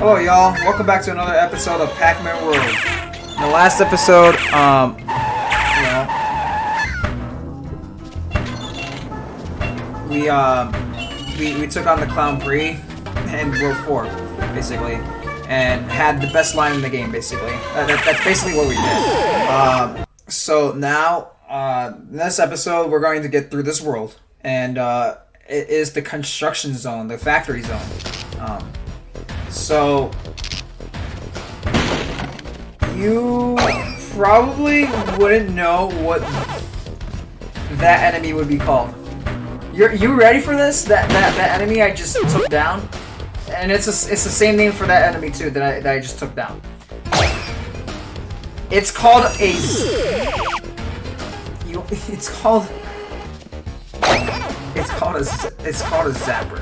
Hello, y'all. Welcome back to another episode of Pac Man World. In the last episode, we took on the Clown Bree in World 4, basically, and had the best line in the game, basically. That's basically what we did. So now, in this episode, we're going to get through this world, and it is the construction zone, the factory zone. So you probably wouldn't know what that enemy would be called. You ready for this? That enemy I just took down, and it's the same name for that enemy too that I just took down. It's called a zapper.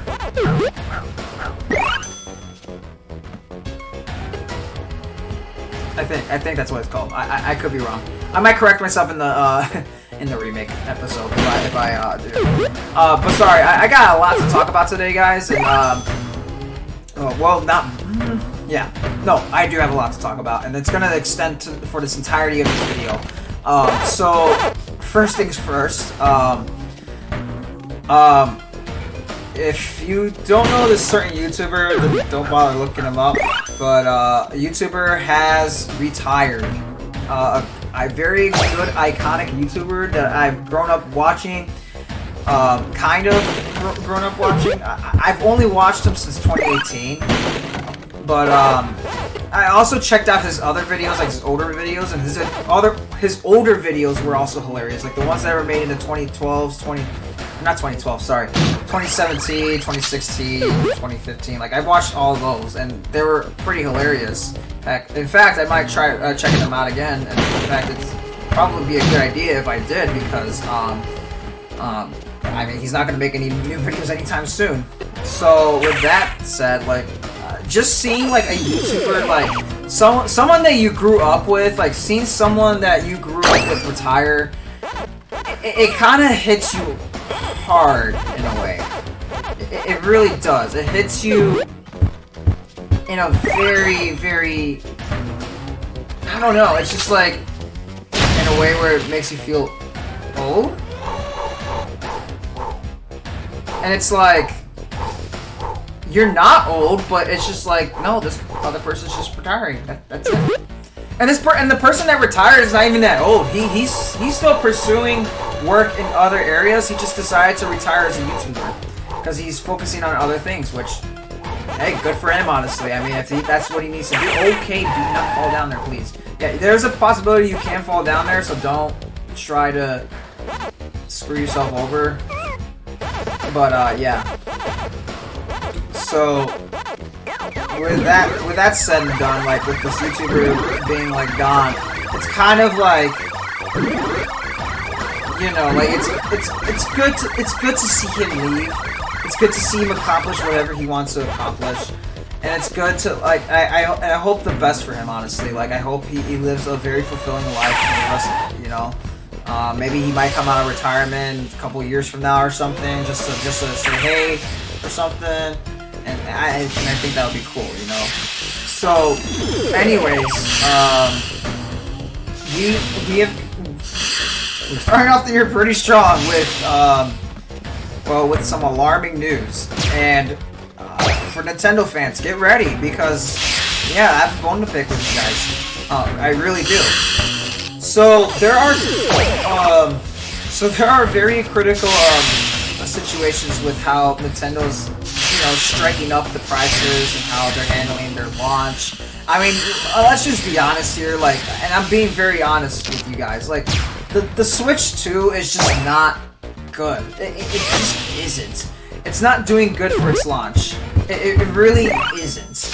I think that's what it's called. I could be wrong. I might correct myself in the in the remake episode if I do. But sorry, I got a lot to talk about today, guys, and I do have a lot to talk about, and it's gonna extend for this entirety of this video. So first things first. If you don't know this certain YouTuber, then don't bother looking him up. But a YouTuber has retired. A very good, iconic YouTuber that I've grown up watching. Kind of grown up watching. I've only watched him since 2018. But I also checked out his other videos, like his older videos, and his older videos were also hilarious. Like the ones that were made in the 2017, 2016, 2015. Like I watched all of those, and they were pretty hilarious. In fact, I might try checking them out again. And in fact, it's probably be a good idea if I did, because I mean, he's not gonna make any new videos anytime soon. So with that said, like, just seeing like a YouTuber, like someone that you grew up with, like seeing someone that you grew up with retire, it kind of hits you hard in a way. It really does. It hits you in a very, very, I don't know, it's just like in a way where it makes you feel old. And it's like, you're not old, but it's just like, no, this other person's just retiring. That's it. And the person that retired is not even that old. He's still pursuing work in other areas. He just decided to retire as a YouTuber because he's focusing on other things, which, hey, good for him, honestly. I mean, if that's what he needs to do, okay, do not fall down there, please. Yeah, there's a possibility you can fall down there, so don't try to screw yourself over. But yeah. So with that said and done, like with this YouTuber being like gone, it's kind of like, you know, like it's good to see him leave. It's good to see him accomplish whatever he wants to accomplish, and it's good to like I hope the best for him, honestly. Like I hope he lives a very fulfilling life for the rest of, you know. Maybe he might come out of retirement a couple years from now or something, just to say hey or something. And I think that would be cool, you know. So, anyways, we're starting off the year pretty strong with with some alarming news. And for Nintendo fans, get ready, because yeah, I have a bone to pick with you guys. I really do. So there are very critical situations with how Nintendo's, you know, striking up the prices and how they're handling their launch. I mean, let's just be honest here, like, and I'm being very honest with you guys, like, the Switch 2 is just not good. It just isn't. It's not doing good for its launch. It really isn't.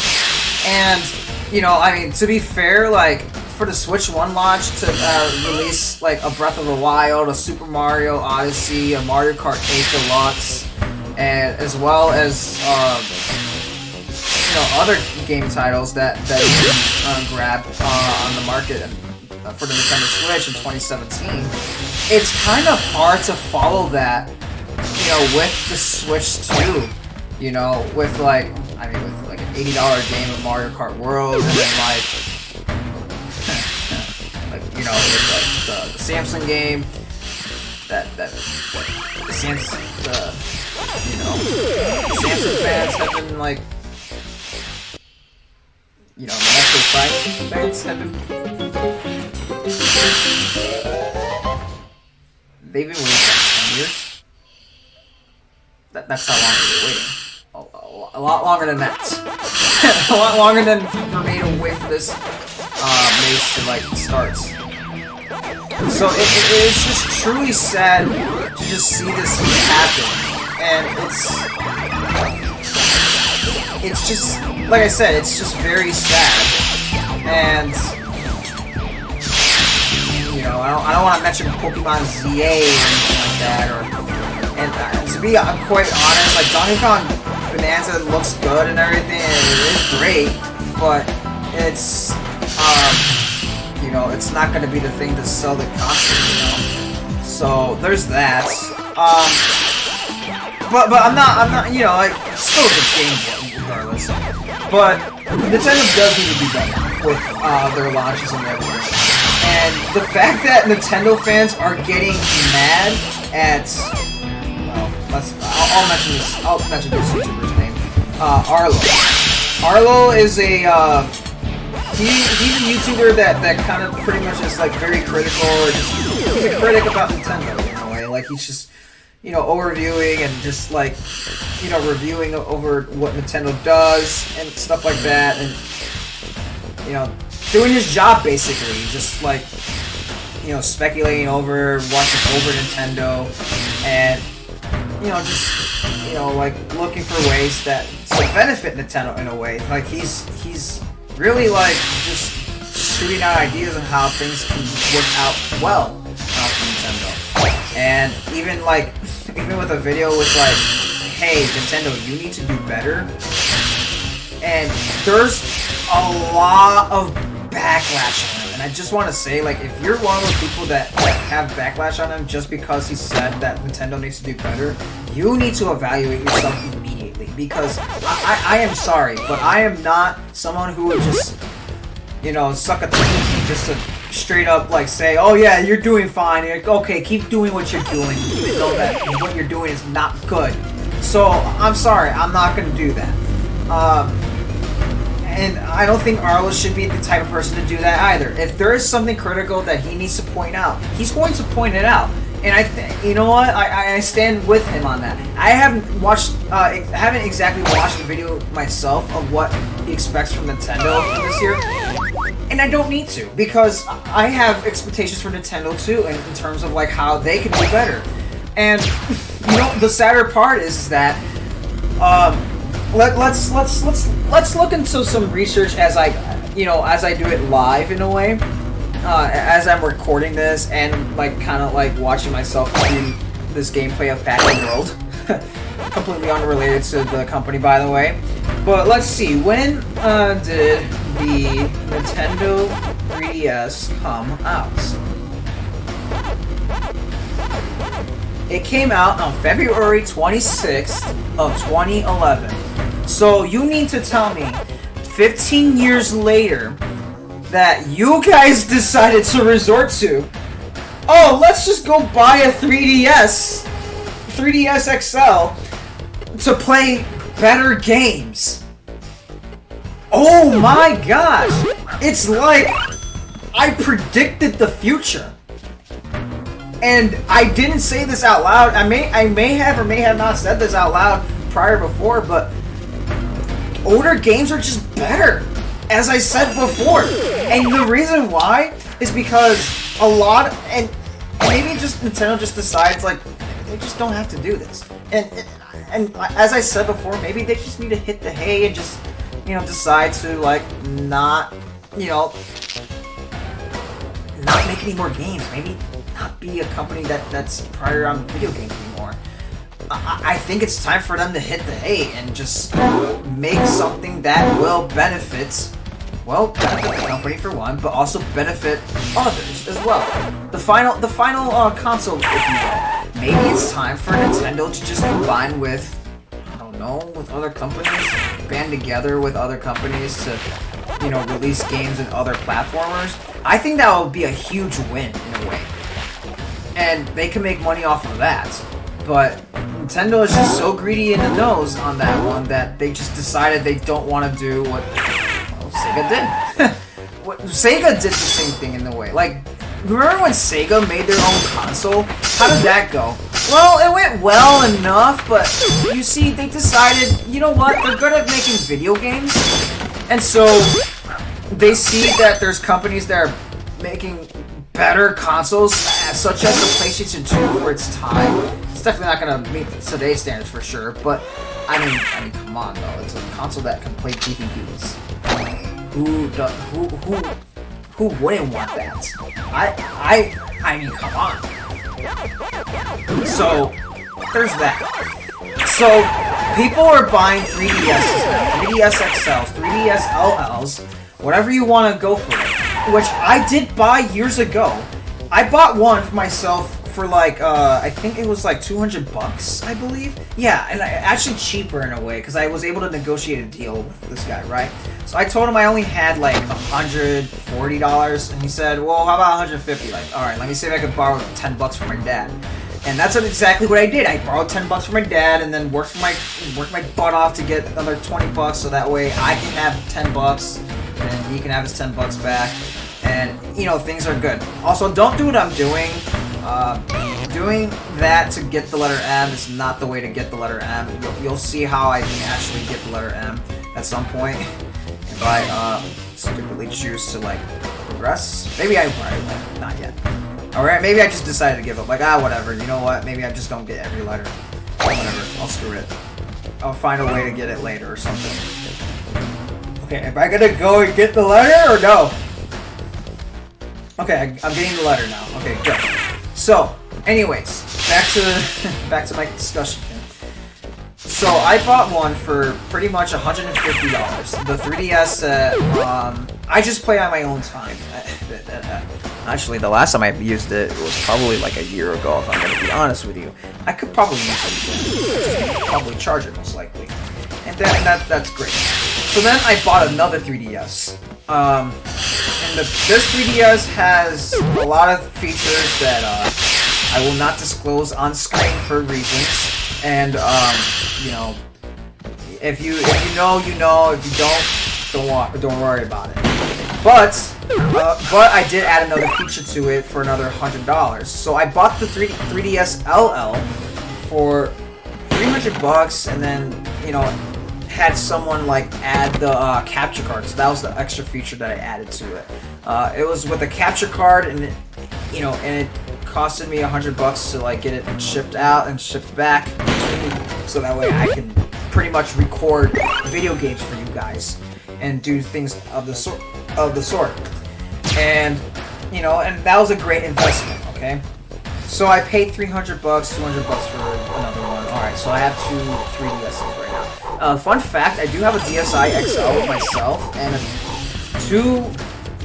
And, you know, I mean, to be fair, like, for the Switch 1 launch to release, like, a Breath of the Wild, a Super Mario Odyssey, a Mario Kart 8 Deluxe, and as well as you know, other game titles that you can grab on the market for the Nintendo Switch in 2017, it's kind of hard to follow that, you know, with the Switch 2, you know, with like, I mean, with like a $80 game of Mario Kart World, and then like, like, you know, with like the Samsung game, the Samsung fans have been like, you know, Metro Prime fans have been, they've been waiting for 10 years. That's how long they've been waiting. A lot longer than that. A lot longer than for me to wait for this race to like start. So it's just truly sad to just see this happen, and it's just, like I said, it's just very sad. And you know, I don't want to mention Pokemon ZA or anything like that, and to be quite honest, like Donkey Kong Bonanza looks good and everything, and it is great, but it's you know, it's not going to be the thing to sell the console, you know. So there's that. But I'm not, you know, like, still a good game regardless. But Nintendo does need to be better with their launches and everything. And the fact that Nintendo fans are getting mad at, well, I'll mention this YouTuber's name. Arlo. Arlo is a he's a YouTuber that kind of pretty much is like very critical, or just, he's a critic about Nintendo in a way. Like he's just, you know, overviewing and just like, you know, reviewing over what Nintendo does and stuff like that, and you know, doing his job basically, just like, you know, speculating over, watching over Nintendo, and you know, just, you know, like looking for ways that to benefit Nintendo in a way. Like he's really like just shooting out ideas on how things can work out well for Nintendo. And even with a video with like, hey Nintendo, you need to do better. And there's a lot of backlash on him. And I just want to say, like, if you're one of those people that have backlash on him just because he said that Nintendo needs to do better, you need to evaluate yourself immediately. Because I am sorry, but I am not someone who would just, you know, suck a tookie just to straight up like say, oh yeah, you're doing fine. You're like, okay, keep doing what you're doing, even though that what you're doing is not good. So I'm sorry, I'm not gonna do that. And I don't think Arlo should be the type of person to do that either. If there is something critical that he needs to point out, he's going to point it out. And you know what? I stand with him on that. I haven't exactly watched the video myself of what he expects from Nintendo for this year, and I don't need to, because I have expectations for Nintendo too, in terms of like how they can do better. And you know, the sadder part is that let's look into some research as I do it live in a way. As I'm recording this and like kind of like watching myself do this gameplay of Pac Man World, completely unrelated to the company, by the way. But let's see, when did the Nintendo 3DS come out? It came out on February 26th of 2011. So you need to tell me, 15 years later, that you guys decided to resort to, oh, let's just go buy a 3DS XL to play better games. Oh my gosh! It's like I predicted the future. And I didn't say this out loud. I may have or may have not said this out loud prior before, but older games are just better, as I said before. And the reason why is because a lot, and maybe just Nintendo just decides like they just don't have to do this. And as I said before, maybe they just need to hit the hay and just, you know, decide to like not make any more games. Maybe not be a company that's prior on video games anymore. I think it's time for them to hit the hay and just make something that will benefit the company for one, but also benefit others as well. The final console, if you will. Maybe it's time for Nintendo to just combine with, I don't know, know, with other companies, band together with other companies to, you know, release games and other platformers, I think that would be a huge win in a way. And they can make money off of that. But Nintendo is just so greedy in the nose on that one that they just decided they don't want to do what Sega did. Sega did the same thing in a way. Like, remember when Sega made their own console? How did that go? Well, it went well enough, but you see, they decided, you know what, they're good at making video games. And so, they see that there's companies that are making better consoles, such as the PlayStation 2 for its time. It's definitely not going to meet today's standards for sure, but I mean, come on though. It's a console that can play DVDs. Who wouldn't want that? I mean, come on. So there's that. So people are buying 3DSs now, 3DS XLs, 3DS LLs, whatever you want to go for it. Which I did buy years ago. I bought one for myself for like, I think it was like $200, I believe. Yeah, and actually cheaper in a way, because I was able to negotiate a deal with this guy, right? So I told him I only had like $140, and he said, well, how about $150? Like, alright, let me see if I could borrow $10 from my dad. And that's exactly what I did. I borrowed $10 from my dad, and then worked my butt off to get another $20, so that way I can have $10, and he can have his $10 back. And, you know, things are good. Also, don't do what I'm doing. Doing that to get the letter M is not the way to get the letter M. You'll see how I can actually get the letter M at some point. If I, stupidly choose to, like, progress. Maybe I will. Not yet. Alright, maybe I just decided to give up. Like, whatever. You know what? Maybe I just don't get every letter. Whatever. I'll screw it. I'll find a way to get it later or something. Okay, am I gonna go and get the letter or no? Okay, I'm getting the letter now. Okay, good. So, anyways, back to my discussion here. So I bought one for pretty much $150. The 3DS. I just play on my own time. Actually, the last time I used it was probably like a year ago. If I'm gonna be honest with you, I could probably use it. Probably charge it most likely, and that's great. So then I bought another 3DS. And this 3DS has a lot of features that I will not disclose on screen for reasons. And you know, if you know, you know. If you don't worry about it. But I did add another feature to it for another $100. So I bought the 3DS LL for $300, and then, you know, had someone like add the capture card. So that was the extra feature that I added to it. It was with a capture card, and it costed me $100 to like get it shipped out and shipped back, so that way I can pretty much record video games for you guys and do things of the sort. And you know, and that was a great investment. Okay, so I paid $300, $200 for another one. All right, so I have two 3DSs right now. Fun fact: I do have a DSi XL with myself and two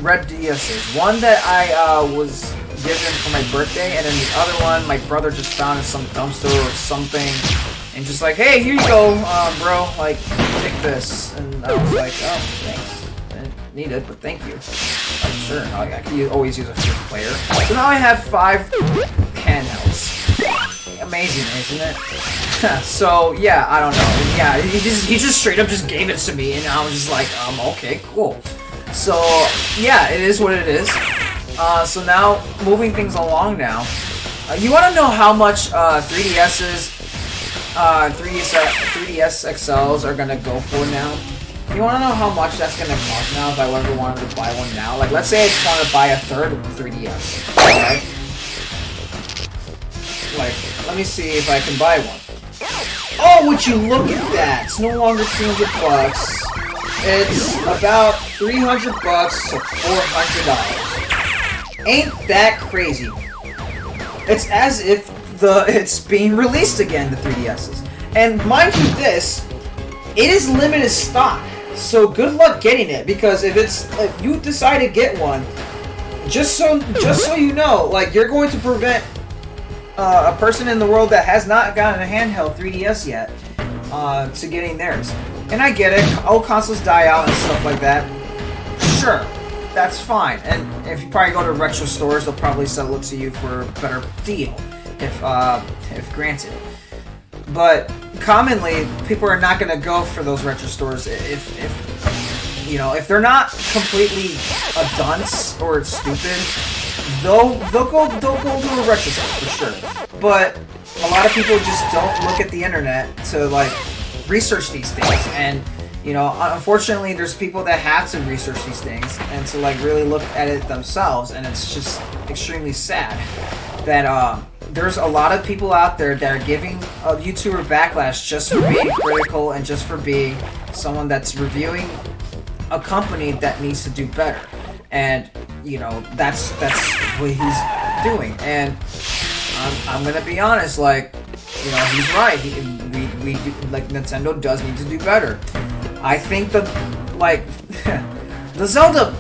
red DSs. One that I was given for my birthday, and then the other one my brother just found in some dumpster or something, and just like, hey, here you go, bro, like, take this. And I was like, oh, thanks. I didn't need it, but thank you. Like, sure, I can always use a fifth player. So now I have 5 handhelds. Amazing, isn't it? So yeah, I don't know. Yeah, he just straight up just gave it to me, and I was just like, okay, cool. So yeah, it is what it is. So now, moving things along now, you want to know how much 3DS XLs are gonna go for now? You want to know how much that's gonna cost now if I ever wanted to buy one now? Like, let's say I just want to buy a third 3DS, okay? Like, let me see if I can buy one. Oh, would you look at that? It's no longer $200. It's about $300 to $400. Ain't that crazy? It's as if it's being released again, the 3DSs. And mind you this, it is limited stock. So good luck getting it, because if you decide to get one, just so you know, like, you're going to prevent a person in the world that has not gotten a handheld 3DS yet to getting theirs. And I get it, old consoles die out and stuff like that. Sure, that's fine. And if you probably go to retro stores, they'll probably sell it to you for a better deal, if granted. But commonly, people are not going to go for those retro stores if they're not completely a dunce or stupid. They'll go to a retro store for sure. But a lot of people just don't look at the internet to like research these things, and unfortunately, there's people that have to research these things and to like really look at it themselves, and it's just extremely sad that there's a lot of people out there that are giving a YouTuber backlash just for being critical and just for being someone that's reviewing a company that needs to do better. And that's what he's doing. And I'm gonna be honest, like, he's right. We do, like, Nintendo does need to do better. I think the Zelda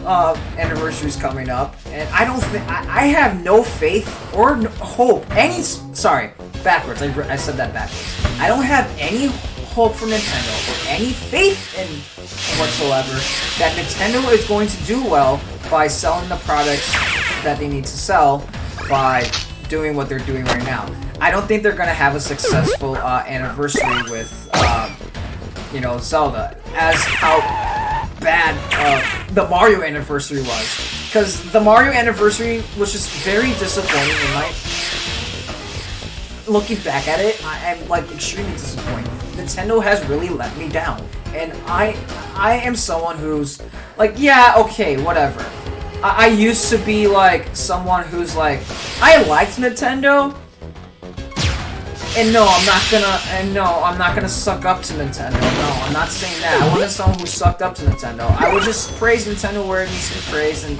anniversary is coming up, and I have no faith or hope. Backwards. I said that backwards. I don't have any hope for Nintendo or any faith in whatsoever that Nintendo is going to do well by selling the products that they need to sell by doing what they're doing right now. I don't think they're going to have a successful anniversary with Zelda, as how bad the Mario anniversary was. Because the Mario anniversary was just very disappointing, and looking back at it, I'm like extremely disappointed. Nintendo has really let me down, and I am someone who's like, yeah, okay, whatever. I used to be like someone who's like, I liked Nintendo, and no, I'm not gonna suck up to Nintendo. No, I'm not saying that. I wasn't someone who sucked up to Nintendo. I would just praise Nintendo where it needs to be praised, and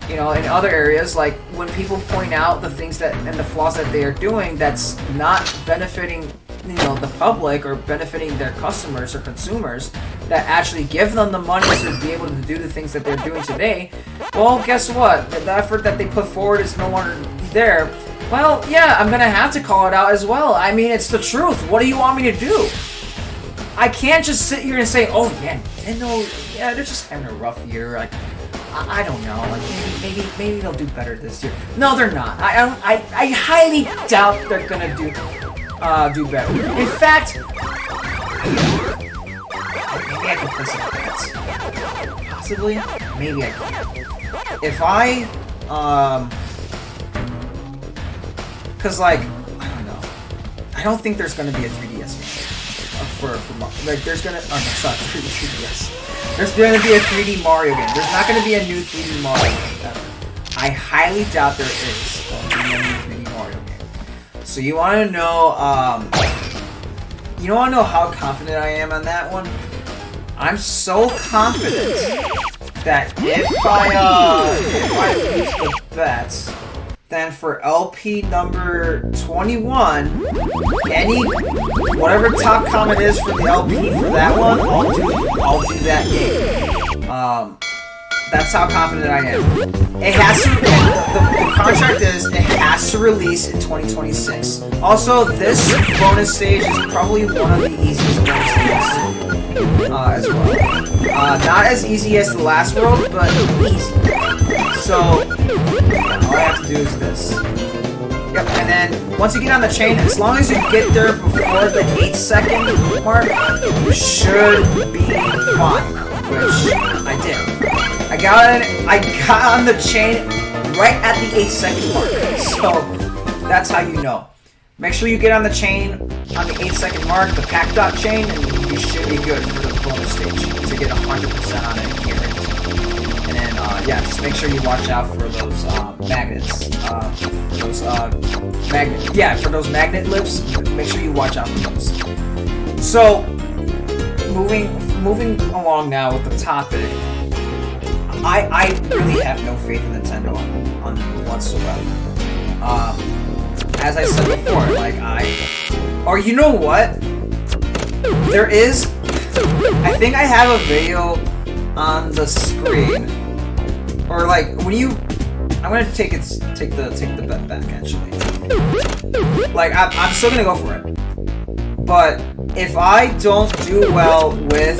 in other areas, like when people point out the things that and the flaws that they are doing that's not benefiting the public or benefiting their customers or consumers that actually give them the money to be able to do the things that they're doing today. Well, guess what? The effort that they put forward is no longer there. Well, yeah, I'm gonna have to call it out as well. I mean, it's the truth. What do you want me to do? I can't just sit here and say, oh yeah, Nintendo, yeah, they're just having a rough year. Like, I don't know. Like maybe they'll do better this year. No, they're not. I highly doubt they're gonna do better. In fact, maybe I can play some bets. Possibly, maybe I can. If I because like I don't know. I don't think there's gonna be a 3DS game for there's gonna 3DS. There's going to be a 3D Mario game. There's not going to be a new 3D Mario game ever. I highly doubt there is going to be a new 3D Mario game. So you want to know, how confident I am on that one? I'm so confident that if I lose the bets, then for LP number 21, whatever top comment is for the LP for that one, I'll do that game. That's how confident I am. It has to. The contract is it has to release in 2026. Also, this bonus stage is probably one of the easiest bonus stages as well. Not as easy as the last world, but easy. So all I have to do is this. Yep, and then once you get on the chain, as long as you get there before the 8-second mark, you should be fine. Which I did. I got on the chain right at the 8-second mark. So that's how you know. Make sure you get on the chain on the 8-second mark, the pack dot chain, and you should be good for the bonus stage to get 100% on it here. And then just make sure you watch out for those magnets. For those magnet lifts, make sure you watch out for those. So moving along now with the topic, I really have no faith in Nintendo on whatsoever. As I said before, you know what? I think I have a video on the screen, or like when you. I'm gonna take the bet back actually. Like I'm still gonna go for it, But if I don't do well with,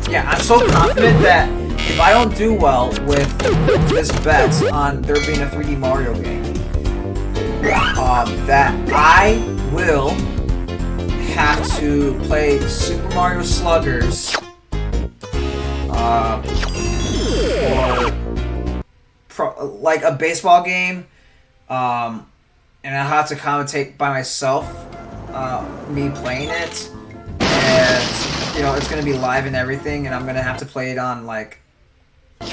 yeah, I'm so confident that if I don't do well with this bet on there being a 3D Mario game, that I will have to play Super Mario Sluggers, like a baseball game, and I'll have to commentate by myself, me playing it, and you know it's gonna be live and everything, and I'm gonna have to play it on like,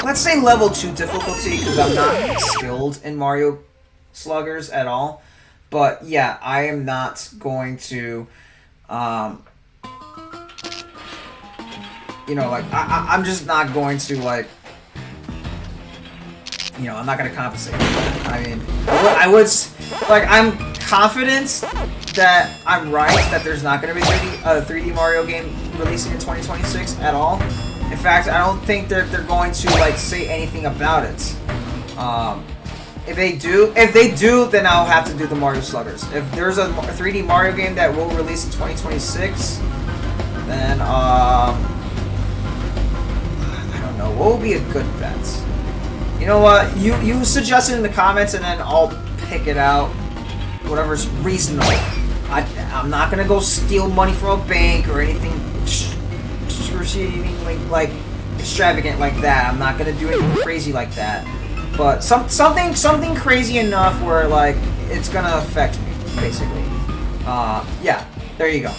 let's say level 2 difficulty, because I'm not skilled in Mario Sluggers at all. But yeah, I am not going to, you know, like I'm just not going to like, you know, I'm not going to compensate for that. I mean, I would like, I'm confident that I'm right, that there's not going to be a 3D Mario game releasing in 2026 at all. In fact, I don't think they're going to like say anything about it. If they do, then I'll have to do the Mario Sluggers. If there's a 3D Mario game that will release in 2026, then I don't know. What would be a good bet? You know what? You suggest it in the comments, and then I'll pick it out. Whatever's reasonable. I'm not gonna go steal money from a bank or anything like extravagant like that. I'm not gonna do anything crazy like that. But something crazy enough where like it's gonna affect me, basically. Yeah, there you go.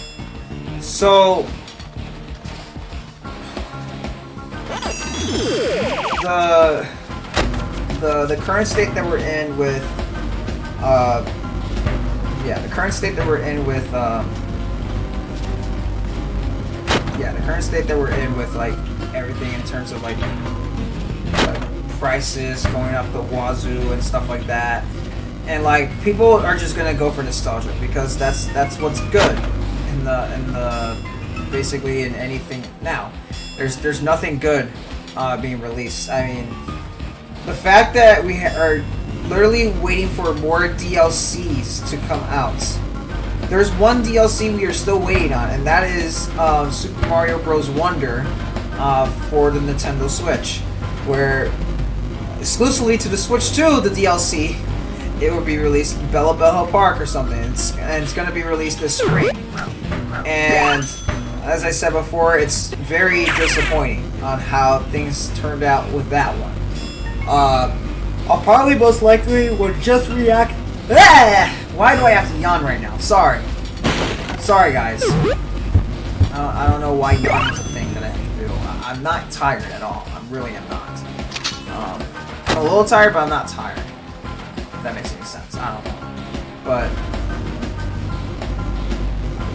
So the current state that we're in with yeah, the current state that we're in with like everything in terms of like prices going up the wazoo and stuff like that, and like people are just gonna go for nostalgia because that's what's good in the basically in anything now. There's nothing good being released. I mean, the fact that we are literally waiting for more DLCs to come out. There's one DLC we are still waiting on, and that is Super Mario Bros. Wonder for the Nintendo Switch, where exclusively to the Switch 2, the DLC, it will be released in Bella Park or something, and it's going to be released this spring. And as I said before, it's very disappointing on how things turned out with that one. I'll probably most likely would just react. Why do I have to yawn right now? Sorry guys. I don't know why yawning is a thing that I have to do. I'm not tired at all. I really am not. I'm a little tired, but I'm not tired. If that makes any sense. I don't know. But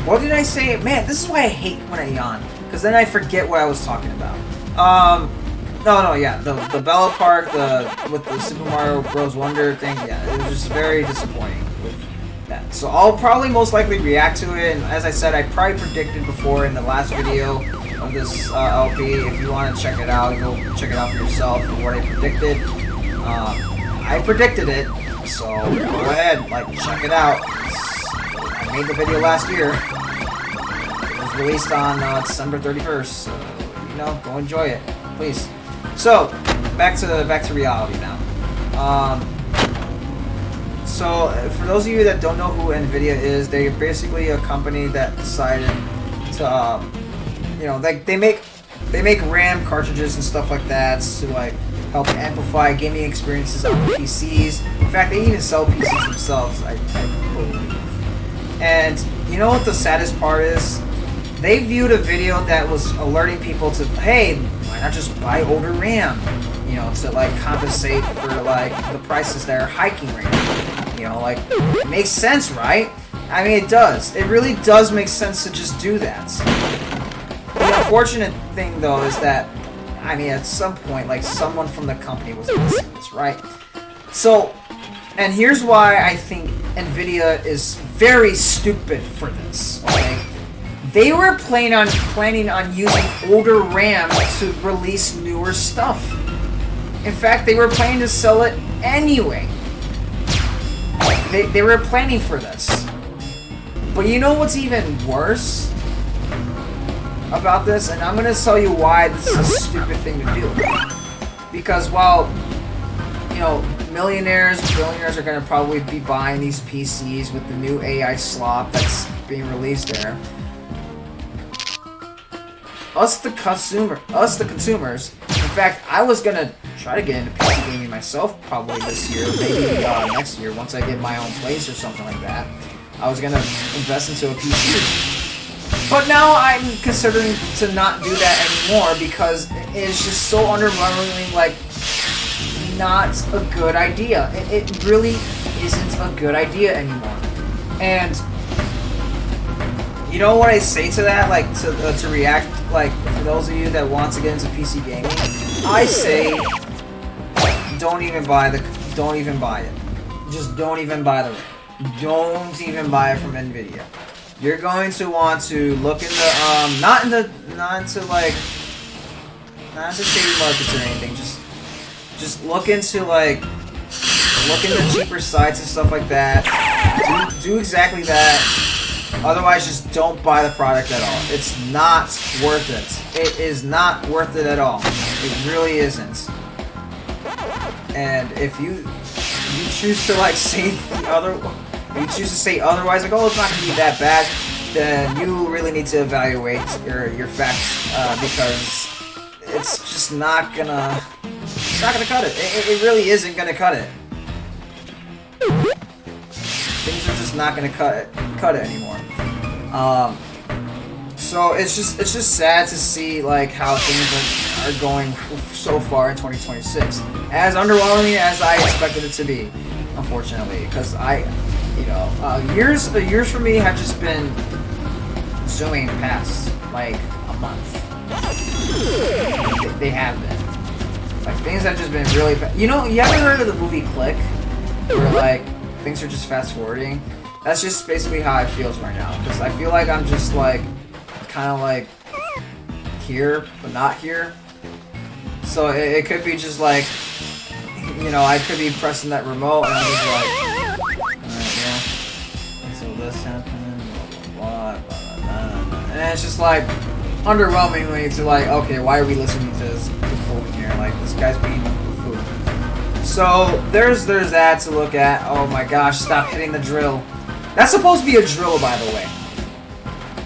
what did I say? Man, this is why I hate when I yawn, because then I forget what I was talking about. No, yeah, the Bella Park, with the Super Mario Bros. Wonder thing, yeah, it was just very disappointing with that. So I'll probably most likely react to it, and as I said, I probably predicted before in the last video of this LP. If you want to check it out, go check it out for yourself for what I predicted. I predicted it, so go ahead, like, check it out. I made the video last year. It was released on December 31st, so, you know, go enjoy it, please. So, back to reality now. So, for those of you that don't know who NVIDIA is, they're basically a company that decided to, you know, they make RAM cartridges and stuff like that to like help amplify gaming experiences on PCs. In fact, they even sell PCs themselves, I believe. And you know what the saddest part is? They viewed a video that was alerting people to, hey, why not just buy older RAM? You know, to like compensate for like the prices that are hiking right now. You know, like, it makes sense, right? I mean, it does. It really does make sense to just do that. The unfortunate thing, though, is that, I mean, at some point, like, someone from the company was listening to this, right? So, and here's why I think NVIDIA is very stupid for this, okay? They were planning on using older RAM to release newer stuff. In fact, they were planning to sell it anyway. They were planning for this. But you know what's even worse about this? And I'm gonna tell you why this is a stupid thing to do. Because while, you know, millionaires, billionaires are gonna probably be buying these PCs with the new AI slop that's being released there, us the consumers. In fact, I was gonna try to get into PC gaming myself probably this year, maybe next year once I get my own place or something like that. I was gonna invest into a PC. But now I'm considering to not do that anymore because it's just so underwhelmingly, like, not a good idea. It really isn't a good idea anymore. And you know what I say to that, like, to react, like, for those of you that want to get into PC gaming, I say, don't even buy it. Just don't even buy the RAM. Don't even buy it from Nvidia. You're going to want to look into, not into shady markets or anything, just look into, like, cheaper sites and stuff like that. Do exactly that. Otherwise, just don't buy the product at all. It's not worth it. It is not worth it at all. It really isn't. And if you choose to, like, say otherwise, like, oh, it's not gonna be that bad, then you really need to evaluate your facts, because it's just not gonna cut it. It really isn't gonna cut it. Things are just not gonna cut it anymore. So it's just sad to see, like, how things are going so far in 2026. As underwhelming as I expected it to be, unfortunately, because years for me have just been zooming past, like, a month. They have been. Like, things have just been really bad. You know, you ever heard of the movie Click? Where, like, things are just fast forwarding? That's just basically how it feels right now. Because I feel like I'm just, like, kind of, like, here, but not here. So it could be just, like, you know, I could be pressing that remote and I'm just like, alright, yeah. So this happened, blah, blah, blah, blah, blah. And it's just, like, underwhelmingly to, like, okay, why are we listening to this buffoon here? Like, this guy's being a buffoon. So there's that to look at. Oh my gosh, stop hitting the drill. That's supposed to be a drill, by the way.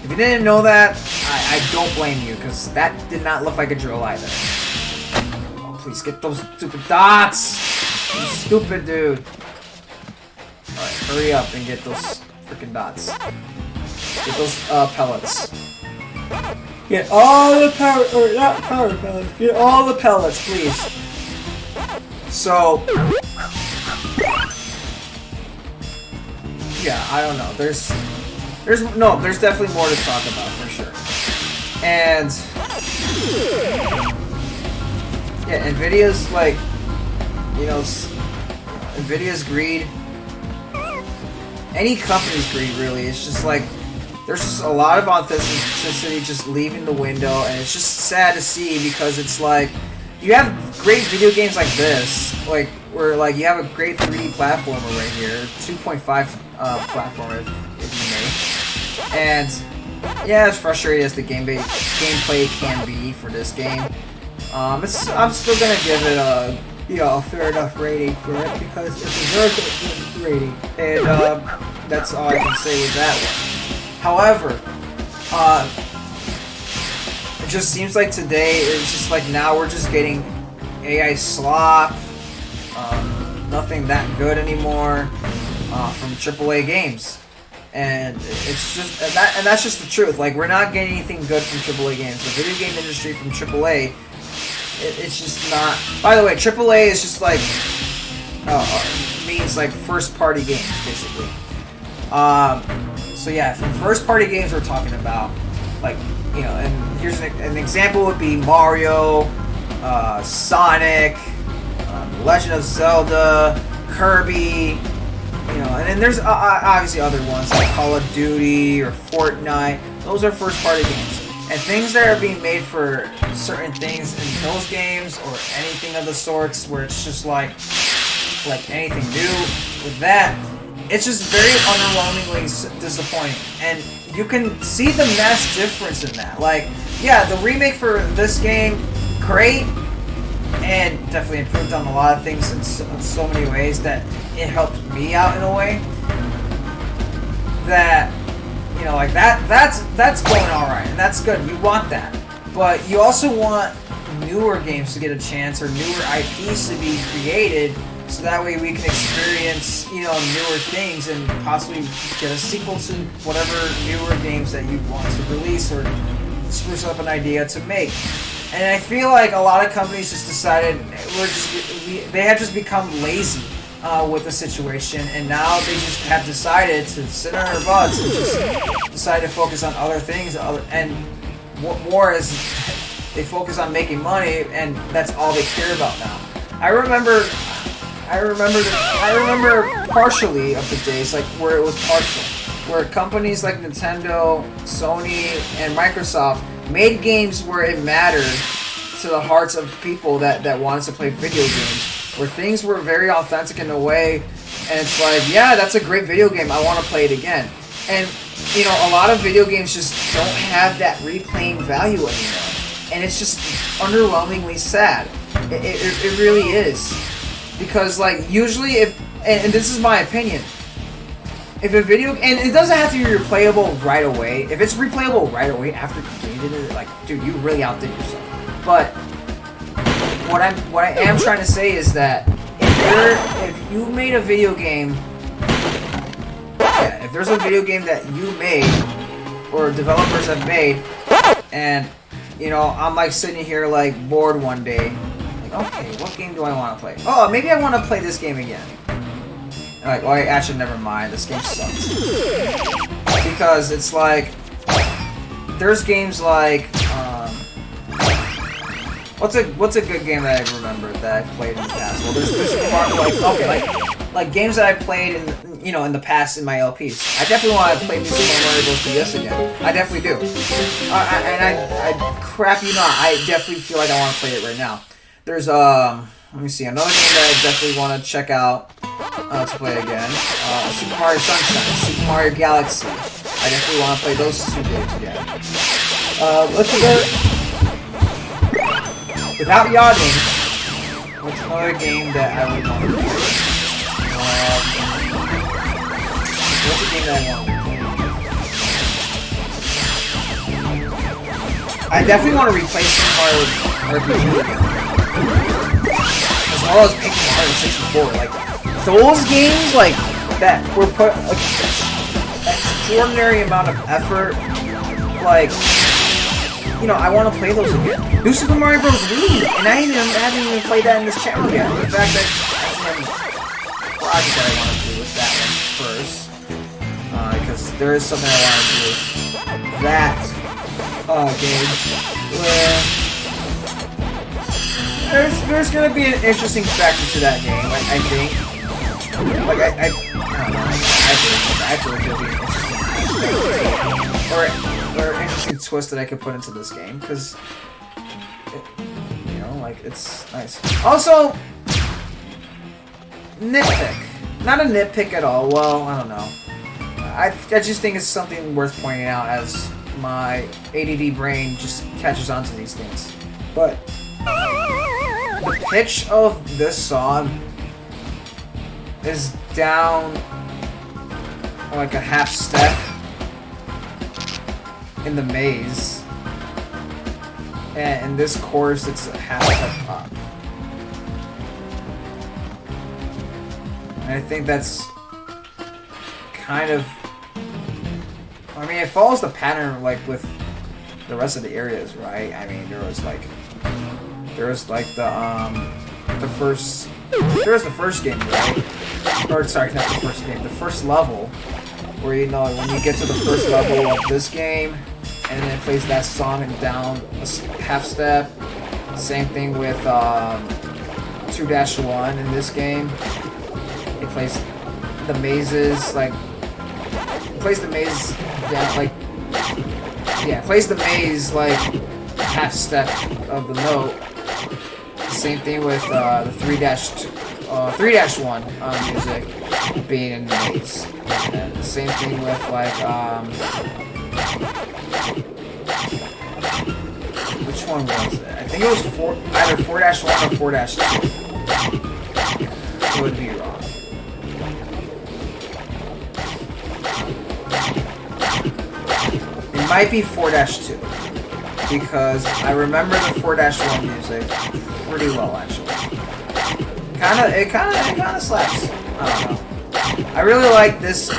If you didn't know that, I don't blame you, because that did not look like a drill either. Oh, please get those stupid dots! You stupid dude. Alright, hurry up and get those freaking dots. Get those pellets. Get all the power, or not power pellets, get all the pellets, please. So, yeah, I don't know. There's definitely more to talk about for sure. And yeah, Nvidia's, like, you know, Nvidia's greed. Any company's greed, really. It's just like there's just a lot of authenticity just leaving the window, and it's just sad to see because it's like you have great video games like this, like where like you have a great 3D platformer right here, 2.5 platformer if you may, and yeah, as frustrating as the gameplay can be for this game, I'm still gonna give it a a fair enough rating for it because it deserves a good rating, and that's all I can say with that one. However, it just seems like today, it's just like now we're just getting AI slop, nothing that good anymore from AAA games, and it's just and that's just the truth. Like, we're not getting anything good from AAA games. The video game industry from AAA, it's just not. By the way, AAA is just like means like first party games basically. So yeah, from first party games we're talking about, like, you know, and here's an example would be Mario, Sonic, Legend of Zelda, Kirby, you know, and then there's obviously other ones like Call of Duty or Fortnite. Those are first party games. And things that are being made for certain things in those games or anything of the sorts where it's just like anything new with that, it's just very underwhelmingly disappointing, and you can see the mass difference in that. Like, yeah, the remake for this game, great, and definitely improved on a lot of things in so many ways that it helped me out in a way. That, you know, like that's going all right, and that's good. You want that, but you also want newer games to get a chance, or newer IPs to be created, so that way we can experience, you know, newer things and possibly get a sequel to whatever newer games that you want to release, or spruce up an idea to make. And I feel like a lot of companies just decided they have just become lazy with the situation, and now they just have decided to sit on their butts and just decide to focus on other things, and what more is they focus on making money, and that's all they care about now. I remember partially of the days, like, where it was partial, where companies like Nintendo, Sony, and Microsoft made games where it mattered to the hearts of people that wanted to play video games, where things were very authentic in a way, and it's like, yeah, that's a great video game, I want to play it again. And, you know, a lot of video games just don't have that replaying value anymore. And it's just underwhelmingly sad. It really is. Because, like, usually if... And this is my opinion. If a video... And it doesn't have to be replayable right away. If it's replayable right away after completing it, like, dude, you really outdid yourself. But what I am trying to say is that if you made a video game... Yeah, if there's a video game that you made, or developers have made, and... You know, I'm like sitting here like bored one day. Like, okay, what game do I want to play? Oh, maybe I want to play this game again. And like, oh, actually, never mind. This game sucks. Because it's like, there's games like, what's a good game that I remember that I've played in the past? Well, there's like games that I've played in, you know, in the past in my LPs. I definitely want to play New Super Mario Bros. DS again. I definitely do. I crap you not, I definitely feel like I want to play it right now. There's let me see, another game that I definitely want to check out to play again. Super Mario Sunshine, Super Mario Galaxy. I definitely want to play those two games again. Let's go. Without yawning, what's another game that I would want to play? What's a game that I want to play? I definitely want to replace Super Mario RPG as well as Pac Man World 64. Like, those games, like, that were put an extraordinary amount of effort. Like, you know, I want to play those again. New Super Mario Bros. Wii, and I haven't even played that in this channel yet. In fact, I have a project that I want to do with that one first, because there is something I want to do with that game. Where there's going to be an interesting factor to that game, I think. Like, I don't know. I feel like there'll be an interesting or an interesting twist that I could put into this game, because, you know, like, it's nice. Also, nitpick. Not a nitpick at all. Well, I don't know. I just think it's something worth pointing out as my ADD brain just catches on to these things. But the pitch of this song is down like a half step in the maze, and in this chorus it's a half step up. And I think that's kind of, I mean, it follows the pattern like with the rest of the areas, right? I mean, there was like the first game, right? Or sorry, not the first game, the first level, where, you know, when you get to the first level of this game, and then it plays that song and down a half step. Same thing with 2-1 in this game. It plays the mazes, like, it plays the maze down, like, yeah, it plays the maze like half step of the note. Same thing with the 3-2 3-1 music being in the maze. And the same thing with like which one was it? I think it was either 4-1 or 4-2. I would be wrong. It might be 4-2 because I remember the 4-1 music pretty well actually. It kind of slaps. I don't know. I really like this.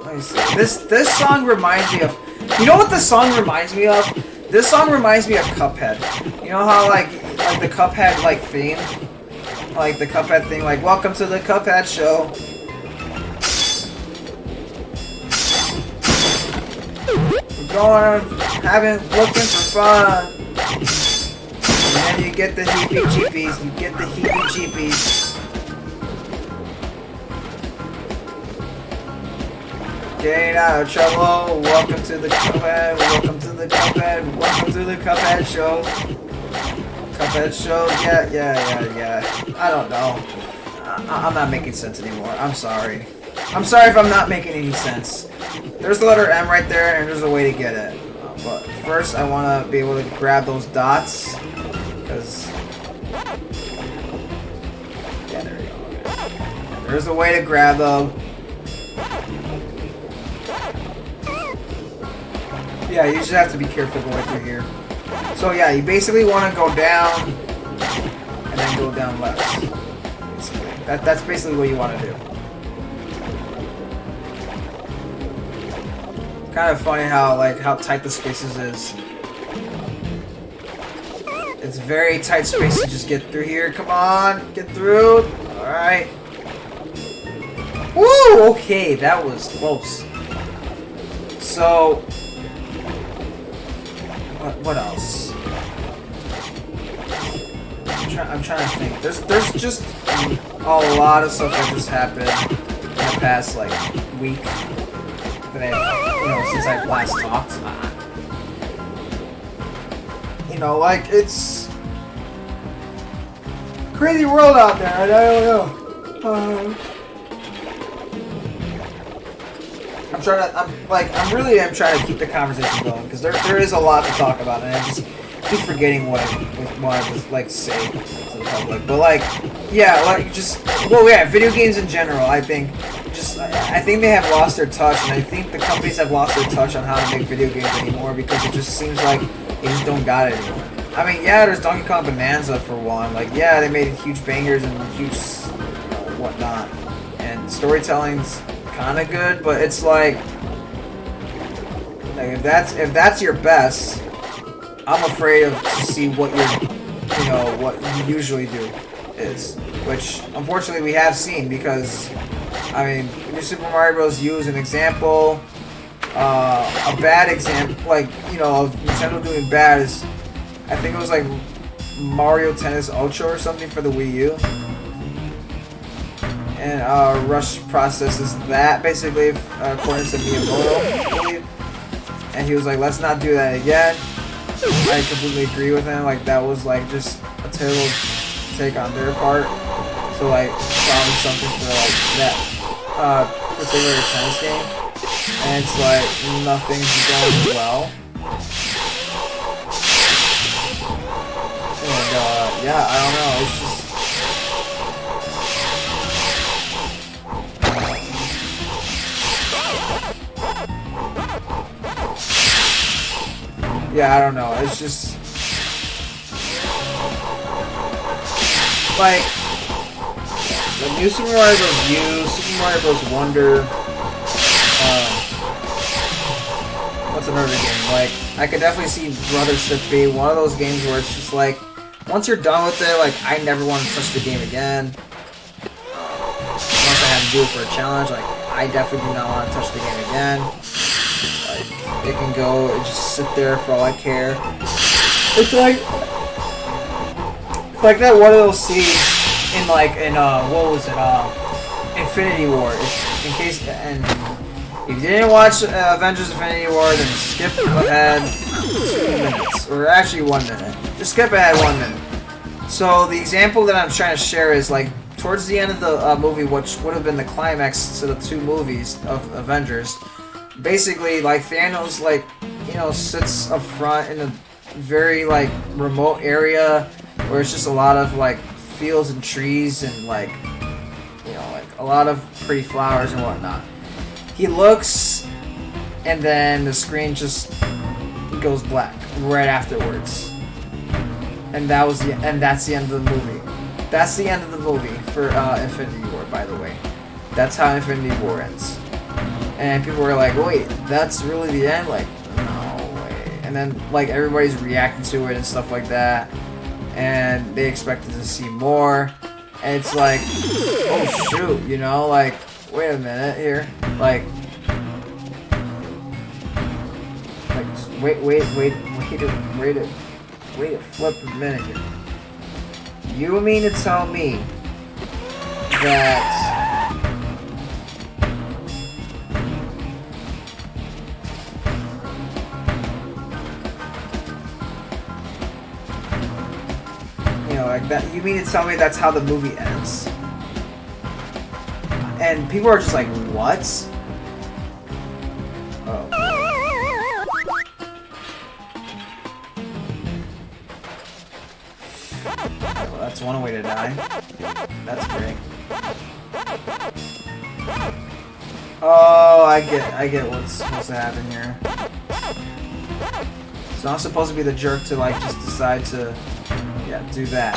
Let me see. This song reminds me of. You know what this song reminds me of? This song reminds me of Cuphead. You know how like the Cuphead like theme, like the Cuphead thing, like welcome to the Cuphead show. We're going, looking for fun. And then you get the heebie-jeebies. You get the heebie-jeebies. Getting out of trouble. Welcome to the Cuphead. Welcome to the Cuphead. Welcome to the Cuphead show. Cuphead show. Yeah. I don't know. I'm not making sense anymore. I'm sorry. I'm sorry if I'm not making any sense. There's the letter M right there, and there's a way to get it. But first, I want to be able to grab those dots. Because, yeah, there we go. There's a way to grab them. Yeah, you just have to be careful going through here. So yeah, you basically want to go down and then go down left. Basically. That's basically what you want to do. Kind of funny how tight the spaces is. It's very tight space to just get through here. Come on, get through. All right. Woo! Okay, that was close. So, what else? I'm trying to think. There's just a lot of stuff that just happened in the past like week that since I last talked. Like, it's crazy world out there, and I don't know. I'm really trying to keep the conversation going, because there is a lot to talk about, and I just keep forgetting what I was, like, say to the public. But, like, yeah, video games in general, I think they have lost their touch, and I think the companies have lost their touch on how to make video games anymore, because it just seems like they just don't got it anymore. I mean, yeah, there's Donkey Kong Bonanza for one. Like, yeah, they made huge bangers and huge, whatnot. And storytelling's kind of good, but it's like if that's your best, I'm afraid to see what what you usually do is, which unfortunately we have seen, because I mean, New Super Mario Bros. U is an example. A bad example, of Nintendo doing bad is, I think it was like Mario Tennis Ultra or something for the Wii U. And Rush processes that, basically, according to Miyamoto, I believe. And he was like, let's not do that again. I completely agree with him. Like, that was like just a terrible take on their part. So like, probably something for like that particular tennis game. And it's like, nothing's going well. And yeah, I don't know, it's just... Yeah, I don't know, it's just... Like, the new Super Mario Bros. U, Super Mario Bros. Wonder... what's another game? Like, I could definitely see Brothership be one of those games where it's just like, once you're done with it, like, I never want to touch the game again. Unless I have to do it for a challenge, like, I definitely do not want to touch the game again. Like, it can go and just sit there for all I care. It's like that one of those scenes in what was it, Infinity War. In case, and if you didn't watch Avengers Infinity War, then skip ahead 2 minutes, or actually 1 minute. Just skip ahead 1 minute. So the example that I'm trying to share is like towards the end of the movie, which would have been the climax to the 2 movies of Avengers, basically, like, Thanos, like, you know, sits up front in a very, like, remote area where it's just a lot of, like, fields and trees and, like, you know, like, a lot of pretty flowers and whatnot. He looks, and then the screen just goes black right afterwards. And that's the end of the movie. That's the end of the movie for Infinity War, by the way. That's how Infinity War ends. And people were like, wait, that's really the end? Like, no way. And then, like, everybody's reacting to it and stuff like that. And they expected to see more. And it's like, oh shoot, you know, like, wait a minute here. Like wait a flip a minute here. You mean to tell me that you know, like that? You mean to tell me that's how the movie ends? And people are just like, what? Oh. Well, that's one way to die. That's great. Oh, I get what's supposed to happen here. So I'm supposed to be the jerk to, like, just decide to, yeah, do that.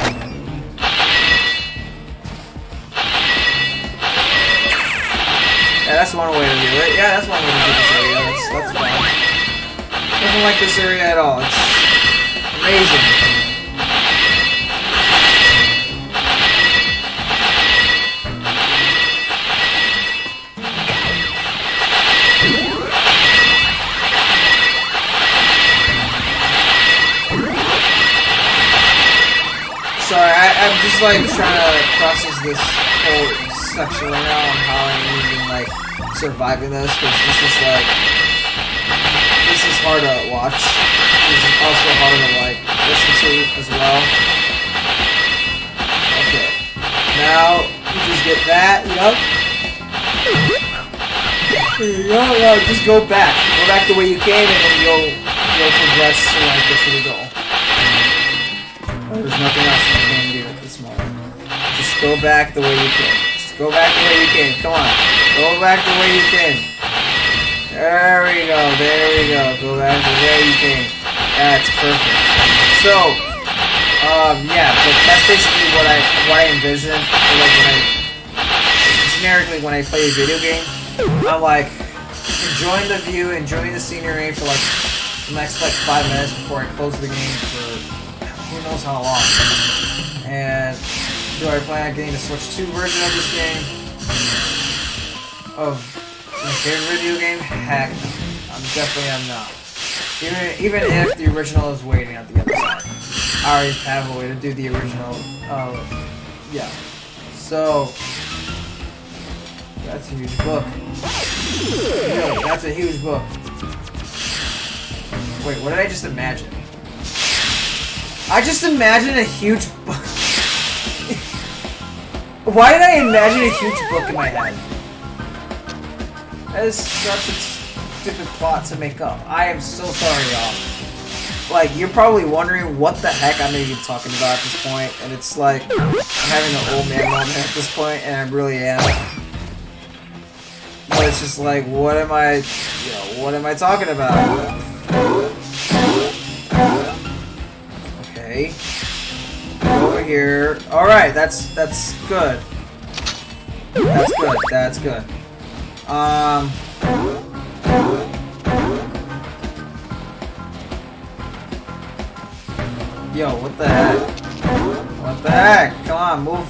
Yeah, that's one way to do it. Yeah, that's one way to do this area. That's fine. Nothing like this area at all. It's amazing. Sorry, I'm just like trying to process this whole section right now on how I'm even like surviving this, because this is hard to watch. This is also hard to like listen to as well. Okay, now you just get that, yup. There you go, no, just go back the way you came, and then you'll progress to like get to the goal. There's nothing else you can do at this moment. Just go back the way you came. Just go back the way you came. Come on. Go back the way you came. There we go. There we go. Go back the way you came. That's perfect. So, yeah, but that's basically what I envision. Generically, when I play a video game, I'm like enjoying the view, enjoying the scenery for like the next like 5 minutes before I close the game for who knows how long. And do I plan on getting the Switch 2 version of this game? Of my favorite video game? Heck no. I'm not. Even if the original is waiting at the other side. I already have a way to do the original. Yeah. So, that's a huge book. Yeah, that's a huge book. Wait, what did I just imagine? I just imagined a huge book. Why did I imagine a huge book in my head? That is such a stupid plot to make up. I am so sorry, y'all. Like, you're probably wondering what the heck I'm even talking about at this point, and it's like, I'm having an old man moment at this point, and I really am. But it's just like, what am I talking about? Okay. Over here. Alright, that's good. That's good. Yo, what the heck? What the heck? Come on, move.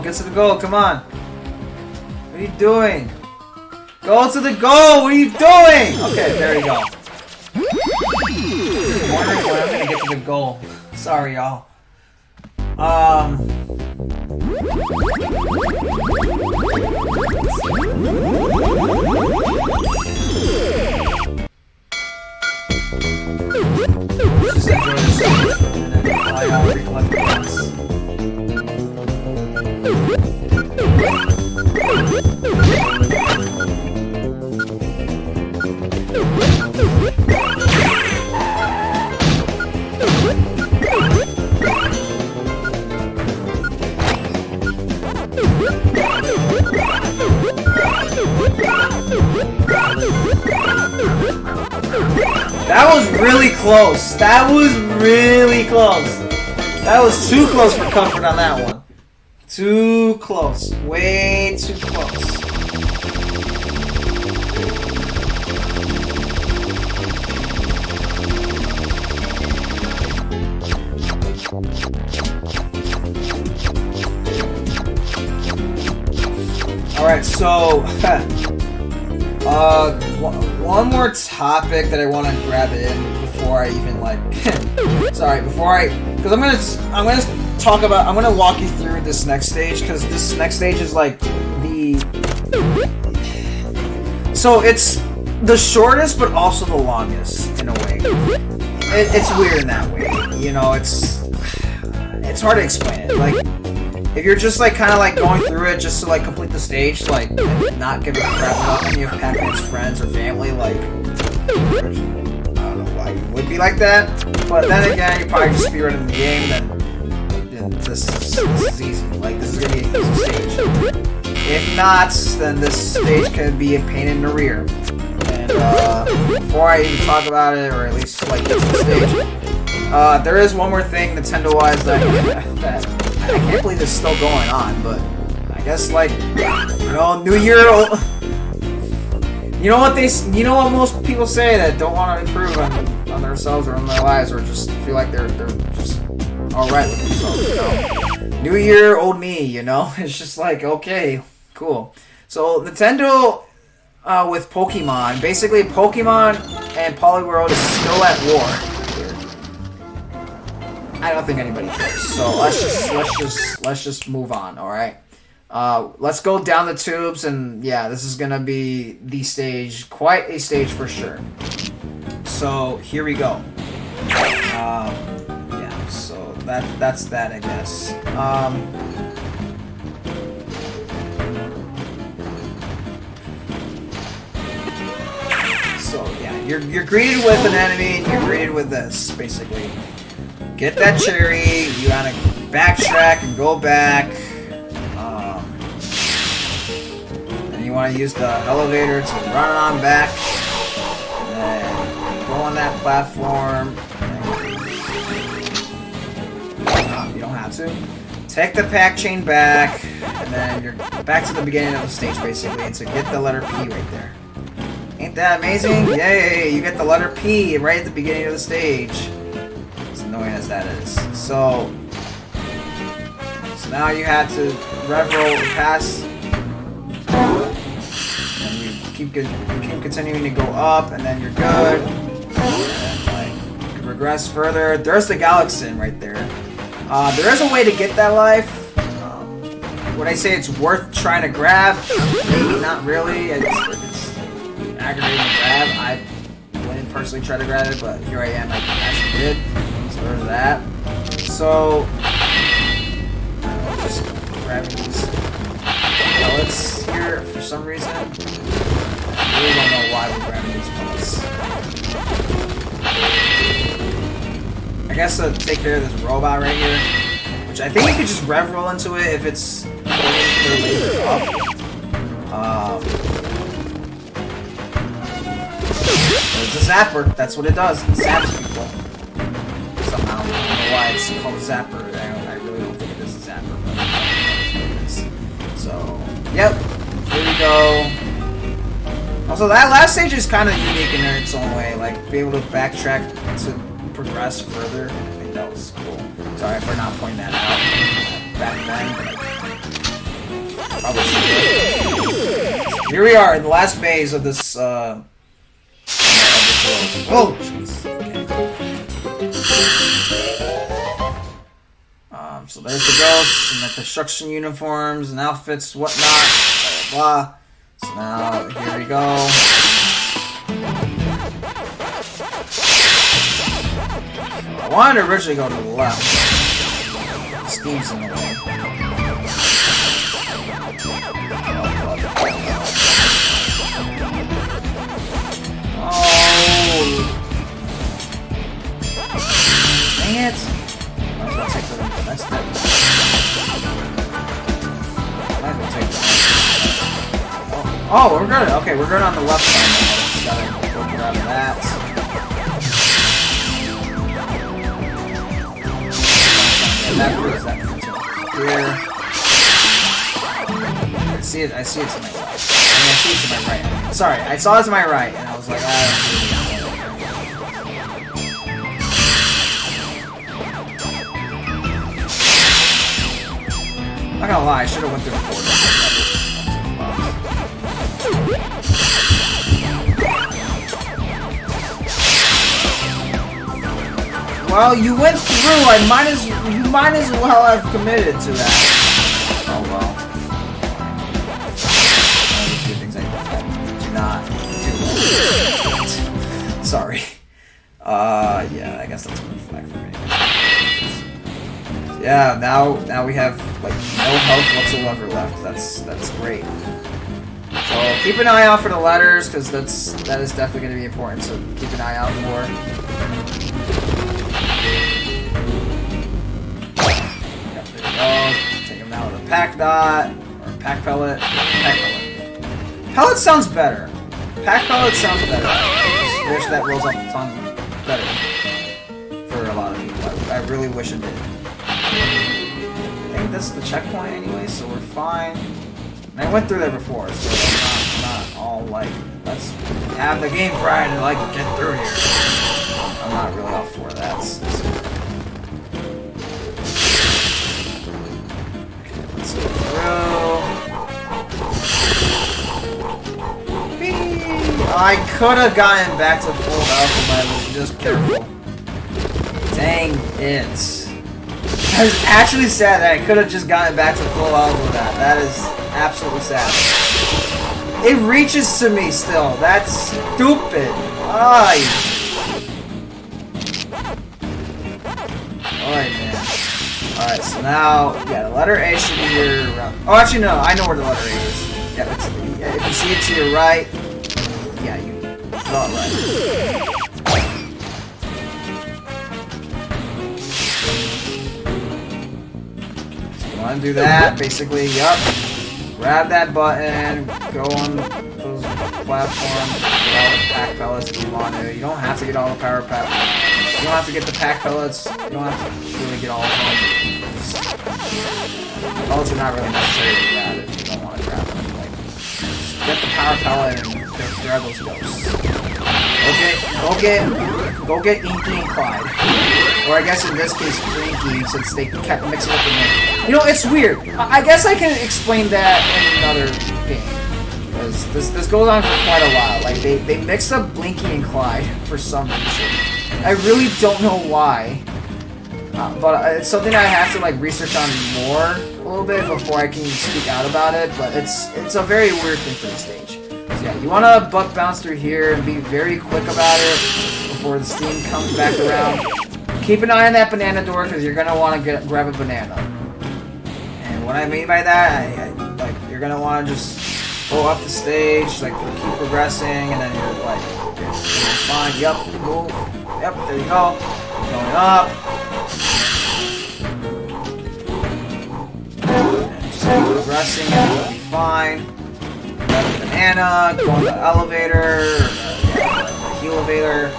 Get to the goal, come on. What are you doing? Go to the goal, what are you doing? Okay, there you go. I'm wondering when I'm gonna get to the goal. Sorry, y'all. Just enjoy this and then fly out, recollect the guns. That was really close. That was really close. That was too close for comfort on that one. Too close. Way too close. Alright, so one more topic that I want to grab in before I even because I'm gonna talk about, I'm gonna walk you through this next stage, because this next stage is like so it's the shortest but also the longest in a way. It's weird in that way, you know. It's hard to explain it. Like, if you're just like kind of like going through it just to like complete the stage, like not give a crap about any of Pac Man's friends or family, like I don't know why you would be like that. But then again, you probably just speedrunning the game. Then this is easy. Like, this is gonna be an easy stage. If not, then this stage could be a pain in the rear. And before I even talk about it, or at least like get to the stage, there is one more thing Nintendo-wise that I can't believe it's still going on, but I guess, like, you know, New Year. You know what most people say that don't want to improve on themselves or on their lives, or just feel like they're just all right with themselves. You know, New Year, old me. You know, it's just like, okay, cool. So Nintendo with Pokemon, basically Pokemon and Pac Man World is still at war. I don't think anybody cares. So let's just move on. All right. Let's go down the tubes, and yeah, this is gonna be the stage, quite a stage for sure. So here we go. Yeah. So that's that, I guess. So yeah, you're greeted with an enemy, and you're greeted with this, basically. Get that cherry, you gotta backtrack and go back. And you wanna use the elevator to run on back. And then go on that platform. You don't have to. Take the pack chain back, and then you're back to the beginning of the stage, basically, and to get the letter P right there. Ain't that amazing? Yay! You get the letter P right at the beginning of the stage. Annoying as that is. So now you have to rev roll past, and you keep continuing to go up, and then you're good. And, like, you can regress further. There's the Galaxin right there. There is a way to get that life. Would I say it's worth trying to grab? Maybe not really. It's aggravating to grab. I wouldn't personally try to grab it, but here I am. I actually did. So there's that. So just grabbing these pellets here for some reason. I really don't know why we're grabbing these pellets. I guess to take care of this robot right here, which I think you could just rev roll into it if it's going for laser up. It's a zapper. That's what it does. It zaps people. Somehow. I don't know why it's called a zapper. I really don't think it is a zapper, but that's what it is. So, yep. Here we go. Also, that last stage is kind of unique in its own way. Like, be able to backtrack to progress further. I think that was cool. Sorry for not pointing that out back then, but I probably should. Here we are in the last phase of this, oh, jeez. Okay. So there's the ghosts and the construction uniforms and outfits, whatnot, blah, blah, blah. So now, here we go. I wanted to originally go to the left. Steve's in the way. Oh! Dang it! Might as well take the next step. Might as well take the next step. Oh, we're good. Okay, we're good on the left side now. Gotta go grab that. That proves that here. I see it to my left. I mean, I see it to my right. Sorry, I saw it to my right, and I was like, I don't see it. Not gonna lie, I should have went through the portal. Well, you went through. You might as well have committed to that. Oh well. One of the few things I do not do. Sorry. Yeah, I guess that's a red flag for me. Yeah, now we have like no health whatsoever left. That's great. So keep an eye out for the letters, because that is definitely going to be important. So keep an eye out for. Take him out with a pack dot, or a pack pellet. Pack pellet. Pellet sounds better. Pack pellet sounds better. I wish that rolls off the tongue better for a lot of people. I really wish it did. I think this is the checkpoint anyway, so we're fine. And I went through there before, so I'm not all like, let's have the game pride and like get through here. I'm not really all for that. Let's go through. I could have gotten back to full health if I was just careful. Dang it. I was actually sad that I could have just gotten back to full health with that. That is absolutely sad. It reaches to me still. That's stupid. Alright, man. Alright, so now, yeah, the letter A should be here around. Oh, actually, no, I know where the letter A is. Yeah, if you see it to your right, yeah, you saw it right. So you want to do that, basically, yup. Grab that button, go on those platforms, get all the pack pellets if you want to. You don't have to get all the power pellets. You don't have to get the pack pellets. You don't have to really get all of them. Pellets are not really necessary to grab if you don't want to grab them. Like, get the power pellet and grab those ghosts. Go get Inky and Clyde. Or I guess in this case, Inky, since they kept mixing up the name. You know, it's weird. I guess I can explain that in another game. Because this goes on for quite a while. Like, they mixed up Blinky and Clyde for some reason. I really don't know why. But it's something I have to, like, research on more a little bit before I can speak out about it. But it's a very weird thing for the stage. So yeah, you want to butt bounce through here and be very quick about it before the steam comes back around. Keep an eye on that banana door because you're gonna want to grab a banana. And what I mean by that, like you're gonna want to just go up the stage, like keep progressing, and then you're like, you're fine. Yep, move. Yep, there you go. Going up. And just keep progressing, and you'll be fine. Grab a banana, go on the elevator, the elevator.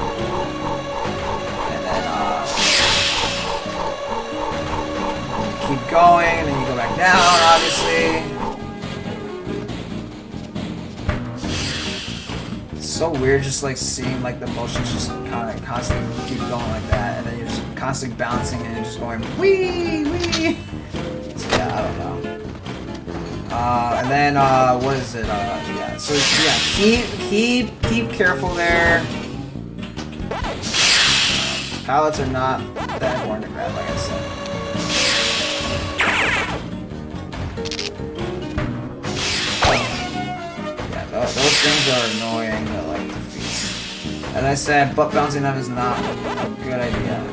Keep going, and then you go back down, obviously. It's so weird just like seeing like the motions just kind of constantly keep going like that, and then you're just constantly bouncing and you're just going wee wee. So yeah, I don't know. And then what is it? Yeah. So yeah, keep careful there. Pallets are not that important to grab, like I said. Those things are annoying to like defeat. As I said, butt bouncing them is not a good idea.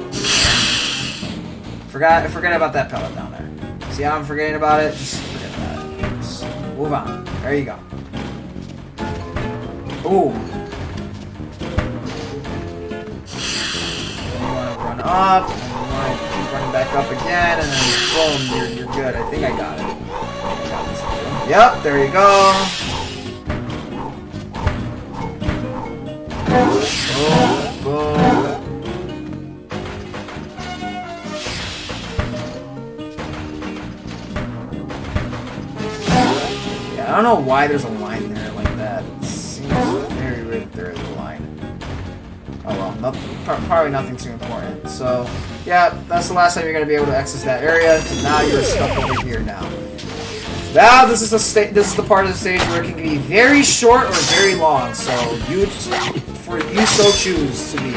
forget about that pellet down there. See how I'm forgetting about it? Just forget about it. Just move on. There you go. Ooh. You want to run up, and you want to keep running back up again, and then boom, you're good. I think I got it. I got this. Yep, there you go. Boom, boom. Yeah, I don't know why there's a line there like that. It seems very weird there is a line. Oh well, probably nothing too important. So, yeah, that's the last time you're going to be able to access that area. Now you're stuck over here now. Now this is the part of the stage where it can be very short or very long. So you so choose to be.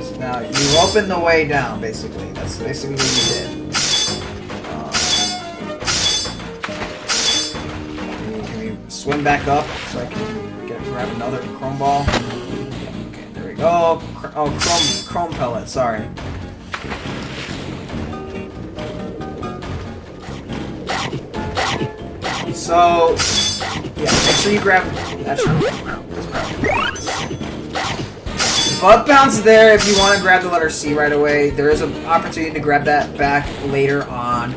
So now you open the way down. Basically, that's basically what you did. Can we swim back up so I can grab another chrome ball? Okay, there we go. Oh, chrome pellet. Sorry. So, yeah, make sure you grab. Bug bounce there if you want to grab the letter C right away. There is an opportunity to grab that back later on,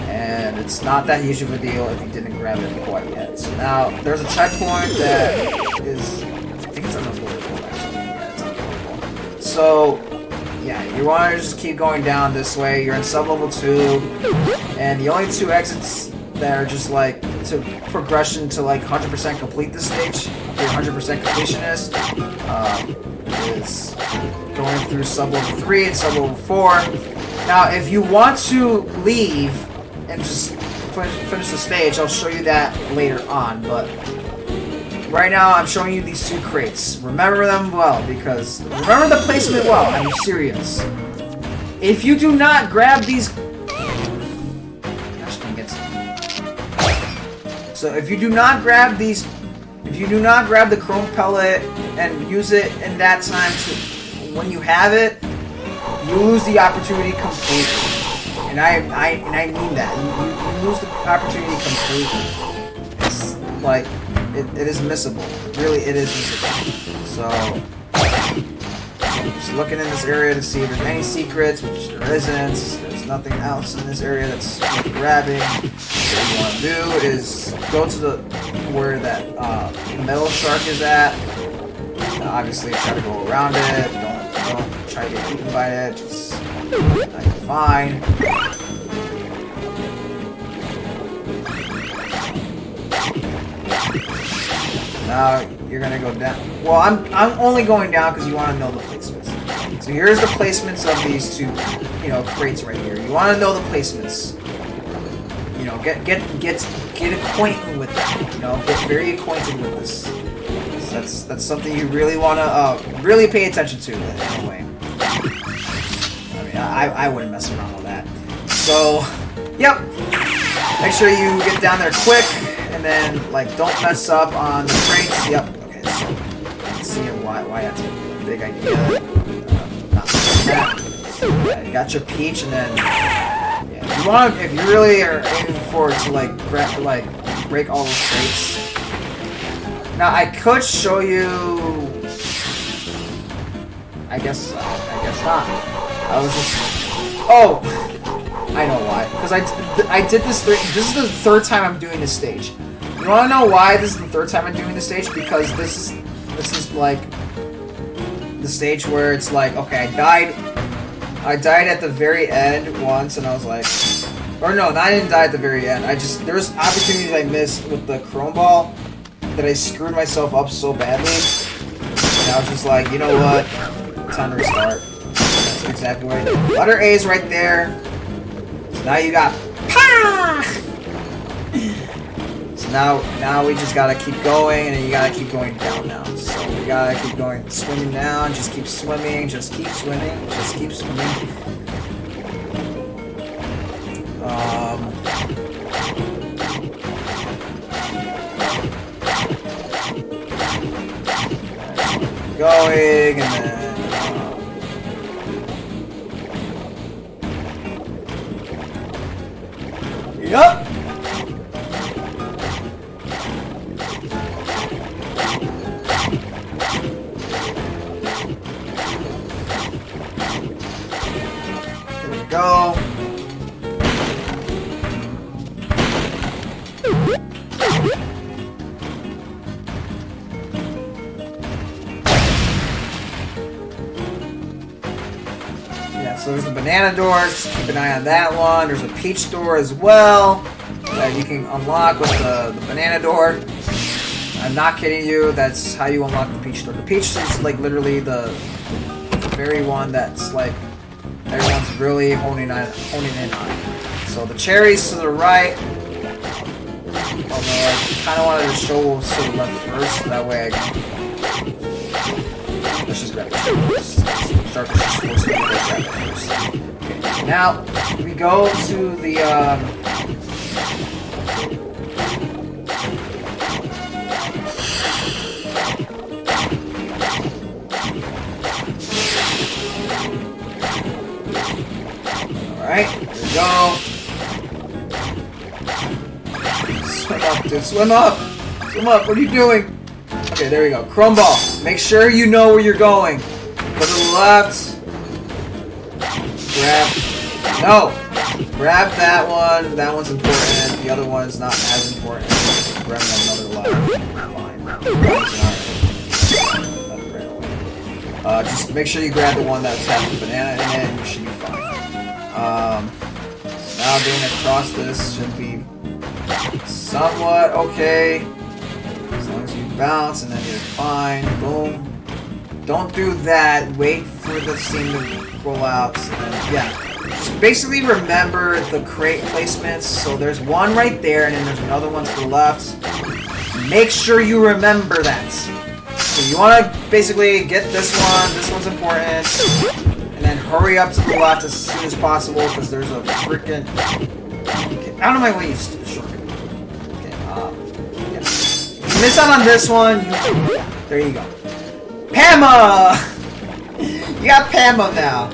and it's not that huge of a deal if you didn't grab it quite yet. So now there's a checkpoint that is, I think it's unavoidable actually. Yeah, it's unavoidable. So, yeah, you want to just keep going down this way. You're in sub-level 2, and the only 2 exits that are just like to progression to like 100% complete this stage, your 100% completionist, is going through sub-level 3 and sub-level 4. Now, if you want to leave and just finish the stage, I'll show you that later on, but right now I'm showing you these 2 crates. Remember them well, because remember the placement well, I'm serious. If you do not grab these... So if you do not grab these, if you do not grab the chrome pellet and use it in that time to, when you have it, you lose the opportunity completely. And I mean that. You lose the opportunity completely. It's like, it is missable. Really, it is missable. So, just looking in this area to see if there's any secrets, which there isn't. There's nothing else in this area that's worth grabbing. What you want to do is go to where that metal shark is at. Obviously, try to go around it. Don't try to get eaten by it. Just fine. Now you're gonna go down. Well, I'm only going down because you want to know the placements. So here's the placements of these 2, crates right here. You want to know the placements. Get acquainted with them. Get very acquainted with this. So that's something you really want to really pay attention to in a way. I mean, I wouldn't mess around with that. So, yep. Make sure you get down there quick, and then don't mess up on the crates. Yep. Okay. So let's see why that's a big idea. Not like that. So, yeah, you got your peach, and then. If you really are aiming for it to break all those crates. Now I could show you. I guess not. I was just. Oh, I know why. Because I did this. This is the 3rd time I'm doing this stage. You want to know why this is the 3rd time I'm doing this stage? Because this is like the stage where it's like, okay, I died at the very end once, and I was like, or no, I didn't die at the very end. There was opportunities I missed with the chrome ball that I screwed myself up so badly, and I was just like, you know what, time to restart. That's exactly what I did. Letter A is right there. So now you got, pa! So now we just gotta keep going, and then you gotta keep going down now. So we gotta keep going, swimming down, just keep swimming, just keep swimming, just keep swimming. going, and then... Yup! There we go. So there's the banana door, just keep an eye on that one. There's a peach door as well that you can unlock with the banana door. I'm not kidding you, that's how you unlock the peach door. The peach is like literally the very one that's like everyone's really honing in on. So the cherries to the right, although I kind of wanted to show to the left first, so that way I can... Let's just grab it first. Start to just force me to grab it first. Okay, now we go to the Alright, here we go. Swim up, dude, swim up! Swim up, what are you doing? Okay, there we go. Chrome ball. Make sure you know where you're going. Go to the left. Grab. No! Grab that one. That one's important. The other one's not as important. Grab another left. Fine. Just make sure you grab the one that's got the banana in it and you should be fine. So now getting across this should be somewhat okay. As long as you bounce and then you're fine. Boom. Don't do that. Wait for the scene to roll out. And then, yeah. Just basically remember the crate placements. So there's one right there and then there's another one to the left. Make sure you remember that. So you want to basically get this one. This one's important. And then hurry up to the left as soon as possible because there's a freaking... Okay, out of my way, you stupid shortcut. Okay, yeah. Miss out on this one, there you go. Pama! You got Pama now.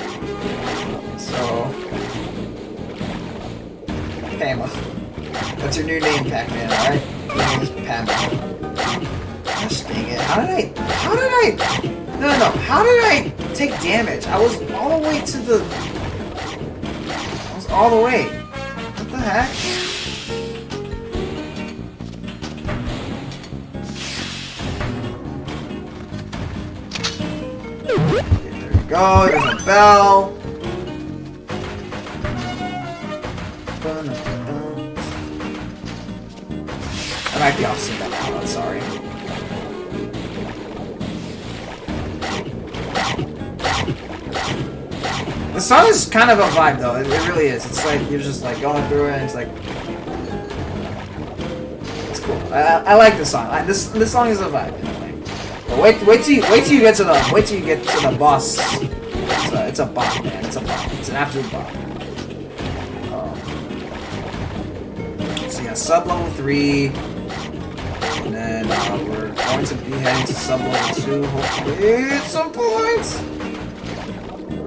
So... Pama. That's your new name, Pac Man, alright? Your name is Pama. Gosh dang it. How did I... No, how did I take damage? I was all the way to the... I was all the way. What the heck? Okay, there we go. There's a bell. I might be off sync on that one, sorry. The song is kind of a vibe though, it really is. It's like, you're just like going through it and it's like... It's cool. I like this song. This song is a vibe. But wait till you get to the boss. It's a bop, man. It's a bop. It's an absolute bop. So yeah, sub level 3. And then we're going to be heading to sub level 2, hopefully at some point.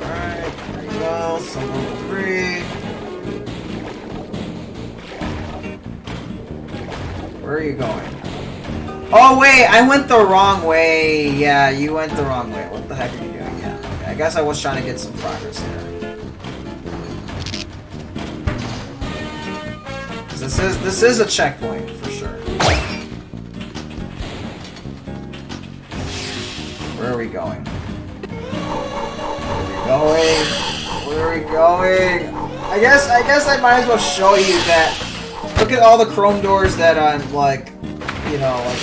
Alright, there you go, sub level 3. Where are you going? Oh wait, I went the wrong way. Yeah, you went the wrong way. What the heck are you doing? Yeah, okay. I guess I was trying to get some progress there. This is a checkpoint for sure. Where are we going? Where are we going? I guess I might as well show you that. Look at all the chrome doors that I'm like, you know, like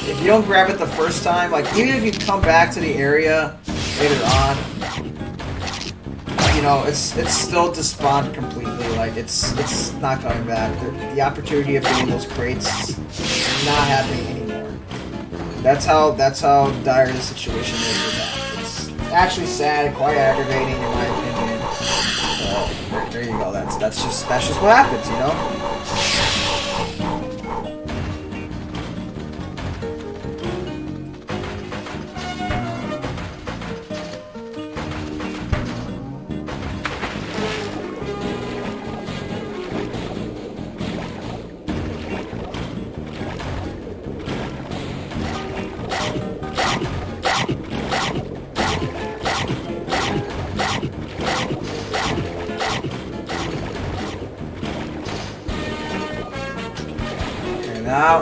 if you don't grab it the first time, like even if you come back to the area later on, you know, it's still despawned completely. Like it's not coming back. The opportunity of getting those crates is not happening anymore. That's how dire the situation is with that. It's actually sad, quite aggravating in my opinion. There you go. That's just what happens, you know.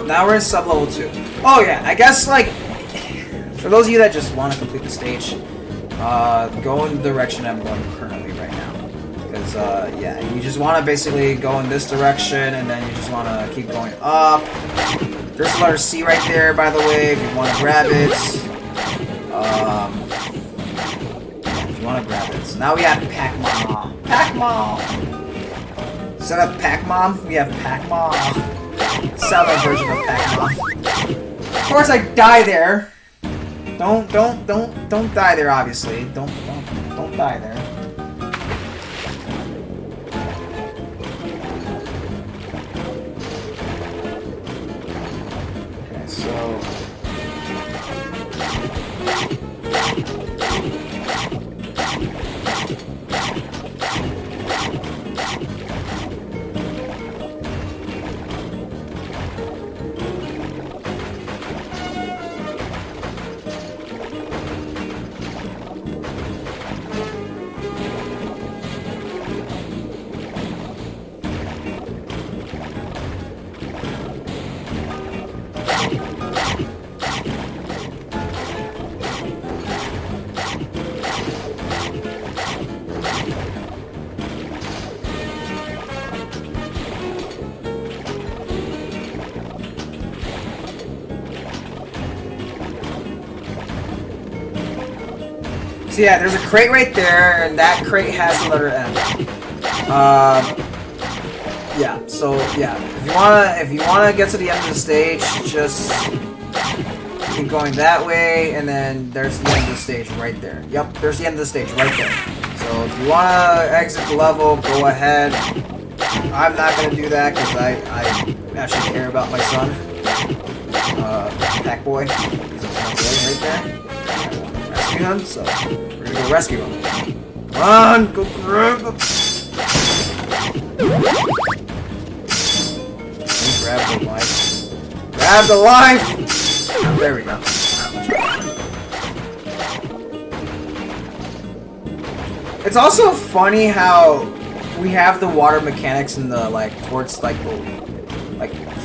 now we're in sub-level 2. Oh yeah, I guess like for those of you that just want to complete the stage, go in the direction I'm going currently right now. Because yeah, you just want to basically go in this direction, and then you just want to keep going up. There's a letter C right there, by the way, if you want to grab it. If you want to grab it. So now we have Pac Man. Pac Man. Instead of Pac Man, we have Pac Man. Southern version of Pac Man. Of course, I die there. Don't die there. Obviously, don't die there. Okay, so. So yeah, there's a crate right there, and that crate has the letter M. Yeah. So yeah, if you wanna get to the end of the stage, just keep going that way, and then there's the end of the stage right there. Yep, there's the end of the stage right there. So if you wanna exit the level, go ahead. I'm not gonna do that because I actually care about my son, Pac Boy. He's right there. Rescue him, so we're gonna go rescue him. Come on, go grab him. Grab the life. Grab the life! There we go. It's also funny how we have the water mechanics in the towards the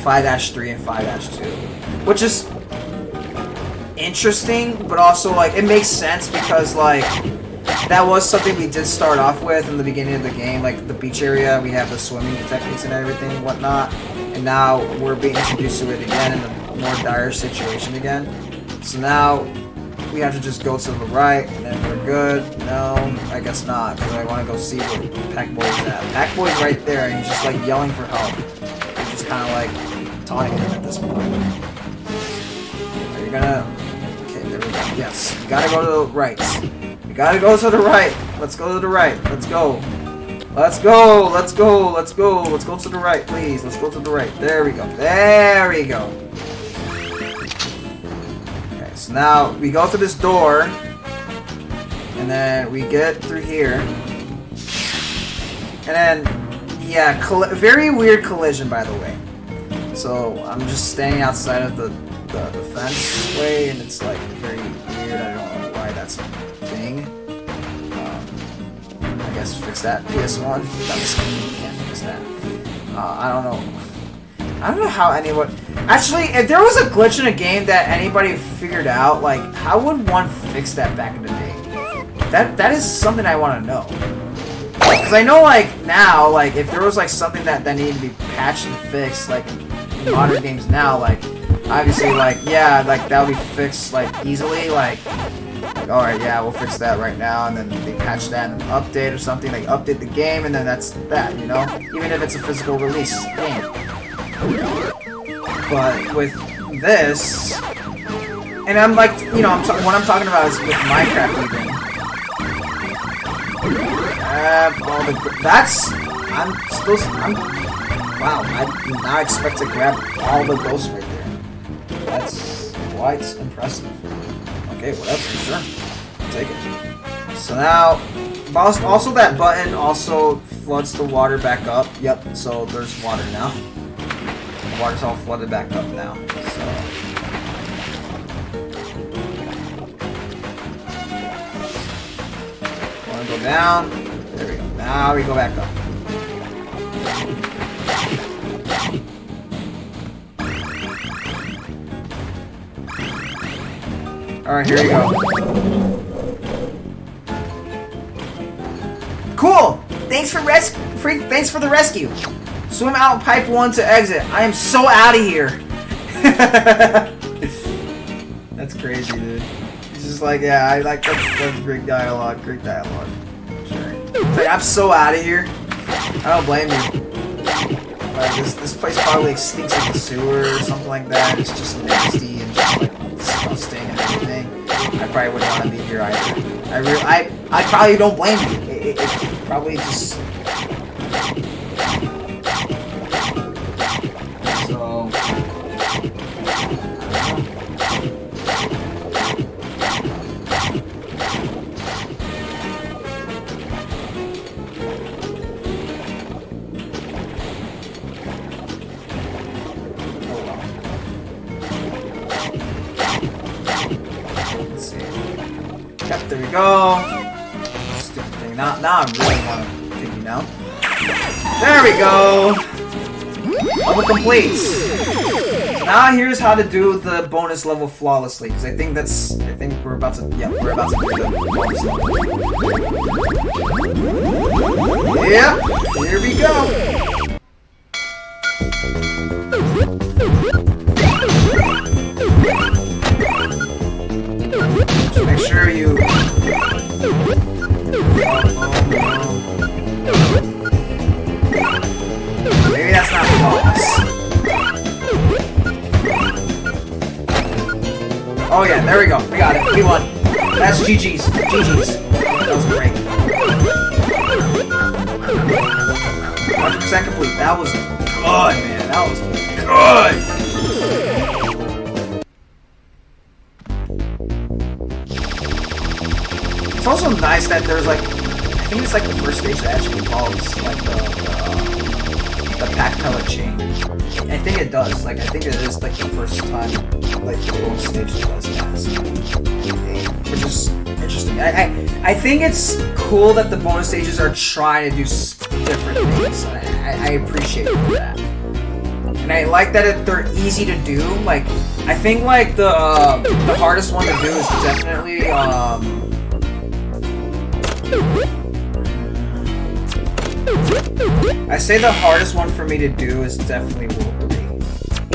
5-3 and 5-2, which is interesting, but also it makes sense because that was something we did start off with in the beginning of the game, the beach area. We have the swimming techniques and everything and whatnot, and now we're being introduced to it again in a more dire situation again. So now we have to just go to the right, and then we're good. No, I guess not, because I want to go see where Pac Boy's at. Pac Boy's right there, and he's just yelling for help. He's just kind of taunting him at this point. Are you gonna? Okay, there we go. Yes, we gotta go to the right. We gotta go to the right. Let's go to the right. Let's go. Let's go. Let's go. Let's go. Let's go to the right, please. Let's go to the right. There we go. There we go. Okay, so now we go through this door, and then we get through here, and then yeah, very weird collision, by the way. So I'm just standing outside of the fence way, and it's very weird. I don't know why that's a thing. I guess fix that PS1. I'm just kidding. You can't fix that. I don't know. I don't know how anyone. Actually, if there was a glitch in a game that anybody figured out, how would one fix that back in the day? That is something I want to know. Because I know, now, if there was something that needed to be patched and fixed, in modern games now, obviously, yeah, that would be fixed, easily, alright, yeah, we'll fix that right now, and then they patch that in an update or something, update the game, and then that's that, you know? Even if it's a physical release game. But with this, and I'm what I'm talking about is with Minecraft even. Wow, I did not expect to grab all the ghosts right there. That's quite impressive. Okay, whatever, sure. I'll take it. So now, also that button also floods the water back up. Yep, so there's water now. The water's all flooded back up now. So. Wanna go down? There we go. Now we go back up. Alright, here we go. Cool! Thanks for the rescue. Swim out pipe 1 to exit. I am so out of here. That's crazy, dude. He's just like, yeah, I like that's great dialogue. Great dialogue. Sure. It's like, I'm so out of here. I don't blame you. Like, this place probably stinks like a sewer or something like that. It's just nasty and just like disgusting and everything. I probably wouldn't want to be here either. I probably don't blame you. It probably just. So. Yep, there we go. Stupid thing. Now I really want to kick you now. There we go. Level complete. So now here's how to do the bonus level flawlessly, because I think we're about to do the bonus level. Yep, here we go. Just make sure you. Maybe that's not flawless. Oh yeah, there we go. We got it. We won. That's GG's. GG's. That was great. 100% complete. That was good, man. That was good. It's also nice that there's like, I think it's like the first stage that actually involves like the pack pellet chain. I think it does. Like I think it is like the first time like the whole stage does that, which is interesting. I think it's cool that the bonus stages are trying to do different things. I appreciate that. And I like that they're easy to do. Like I think like the hardest one to do is definitely I say the hardest one for me to do is definitely World 3.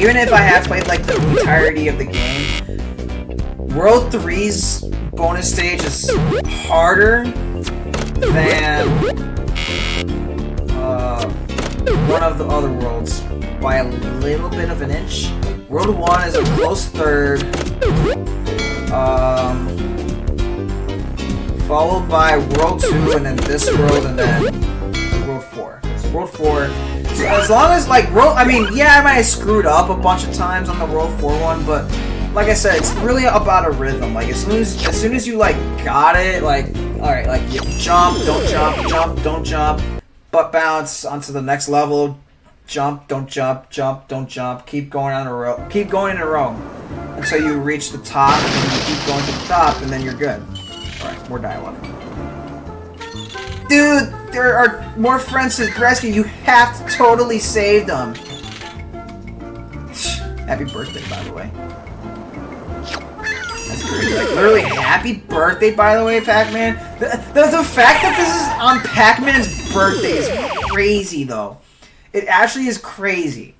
Even if I have played like the entirety of the game, World 3's bonus stage is harder than one of the other worlds by a little bit of an inch. World 1 is a close third, followed by World 2, and then this world, and then World 4. So World 4, so as long as like I mean, yeah, I might have screwed up a bunch of times on the World 4 one, but like I said, it's really about a rhythm. Like as soon as you like got it, like all right, like you jump, don't jump, jump, don't jump, butt bounce onto the next level, jump, don't jump, jump, don't jump, keep going on a row, keep going in a row until you reach the top, and then you keep going to the top, and then you're good. Alright, more dialogue. Dude, there are more friends to rescue. You have to totally save them. Happy birthday, by the way. That's crazy. Like, literally, happy birthday, by the way, Pac Man. The fact that this is on Pac Man's birthday is crazy, though. It actually is crazy.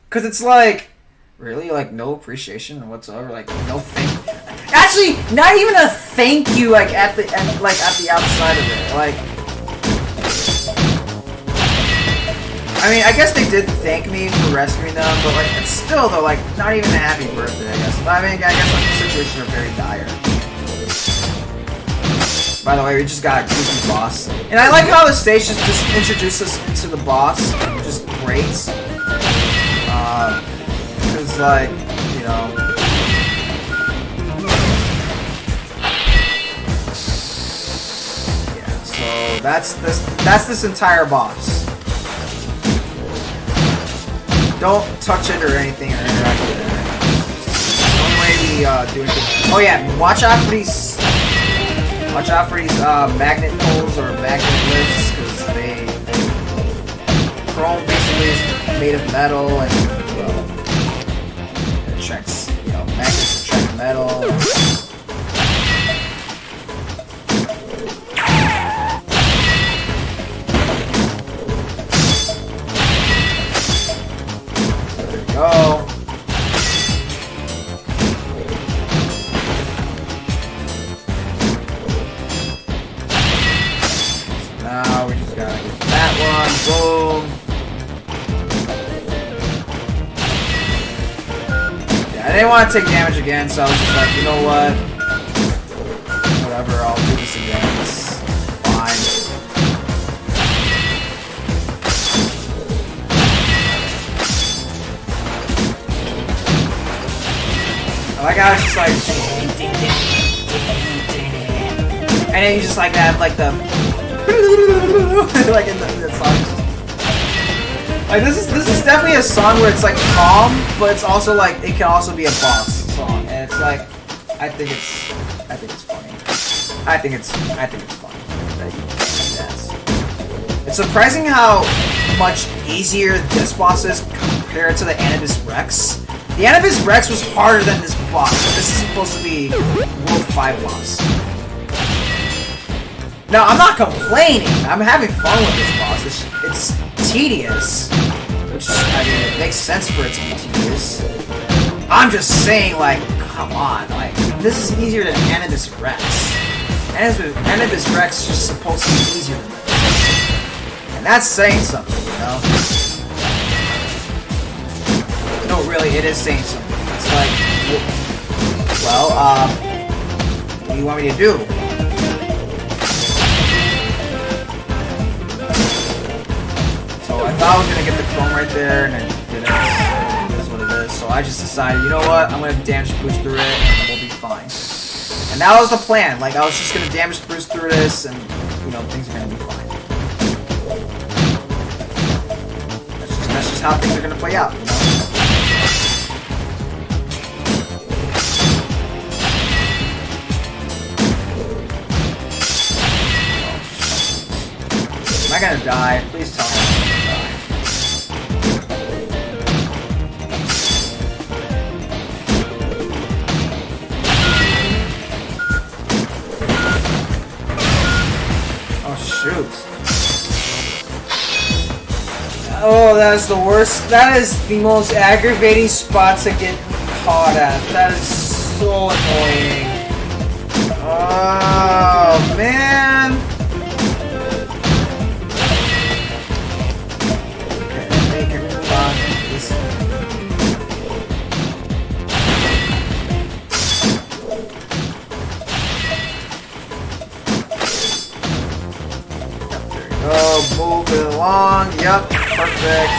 Because it's like, really? Like, no appreciation whatsoever? Like, no thank you? Actually, not even a thank you, like, at the end, like, at the outside of it. Like, I mean, I guess they did thank me for rescuing them, but, like, it's still, though, like, not even a happy birthday, I guess. But, I mean, I guess, like, the situations are very dire. By the way, we just got a goofy boss. And I like how the station just introduced us into the boss, which is great. Because, like, you know... Yeah, so that's this entire boss. Don't touch it or anything or interact with it. The only way we do it. Oh yeah, watch out for these magnet poles or magnet lifts, because they chrome basically is made of metal, and well, it attracts, you know, magnets attract metal. didn't want to take damage again, so I was just like, you know what? Whatever, I'll do this again. It's fine. I like how it's just like, and then you just like have like the like in the song. Like this is definitely a song where it's like calm, but it's also like it can also be a boss song, and it's like I think it's funny. I think it's funny. Yes. It's surprising how much easier this boss is compared to the Anubis Rex. The Anubis Rex was harder than this boss. So this is supposed to be World 5 boss. Now I'm not complaining. I'm having fun with this boss. It's tedious, which I mean it makes sense for it to be tedious. I'm just saying, like, come on, like this is easier than Anubis Rex. Anubis Rex is just supposed to be easier than this, and that's saying something, you know. No, really, it is saying something. It's like, well, what do you want me to do? So I thought I was gonna get the chrome right there, and I didn't. It is what it is. So I just decided, you know what? I'm gonna damage boost through it, and we'll be fine. And that was the plan. Like I was just gonna damage boost through this, and you know things are gonna be fine. That's just how things are gonna play out. You know? Am I gonna die? Please tell me I'm gonna die. Oh shoot. Oh, that is the worst. That is the most aggravating spot to get caught at. That is so annoying. Oh man. Oh, move it along. Yep, perfect.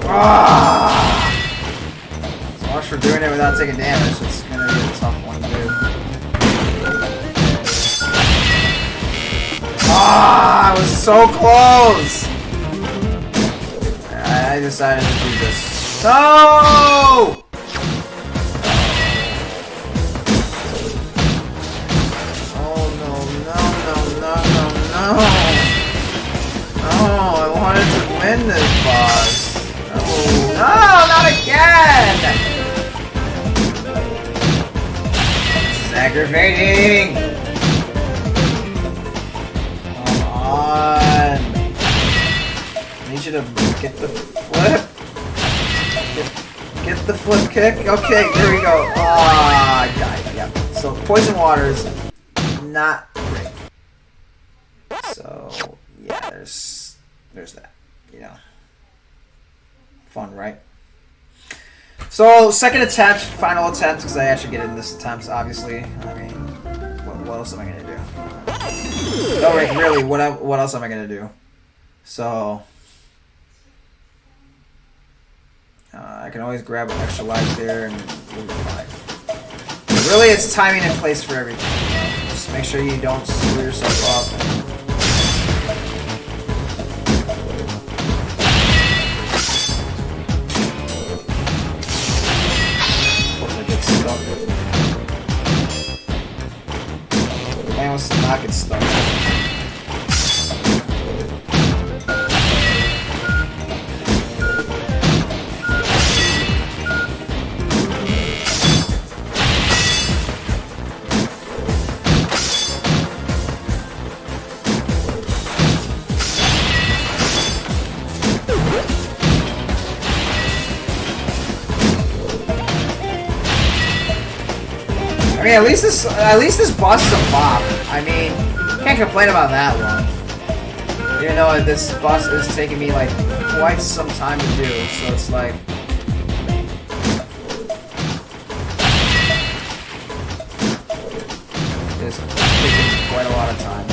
Ah! So much for doing it without taking damage. It's gonna be a tough one to do. Ah! I was so close. I decided to do this. No! I wanted to win this boss. Oh, no, not again! This is aggravating. Come on. I need you to get the flip. Get the flip kick. Okay, there we go. Ah, I died. Yep. So poison water is not great. So yeah, there's that, you know. Fun, right? So second attempt, final attempt, because I actually get in this attempt, obviously. I mean, what else am I gonna do? Oh wait, really? What else am I gonna do? So I can always grab an extra life there and we'll be fine. But really, it's timing in place for everything. You know? Just make sure you don't screw yourself up. Man wants to not get stuck. I mean, at least this boss is a bop. I mean, can't complain about that one. You know, this boss is taking me like quite some time to do, so it's like it's taking quite a lot of time.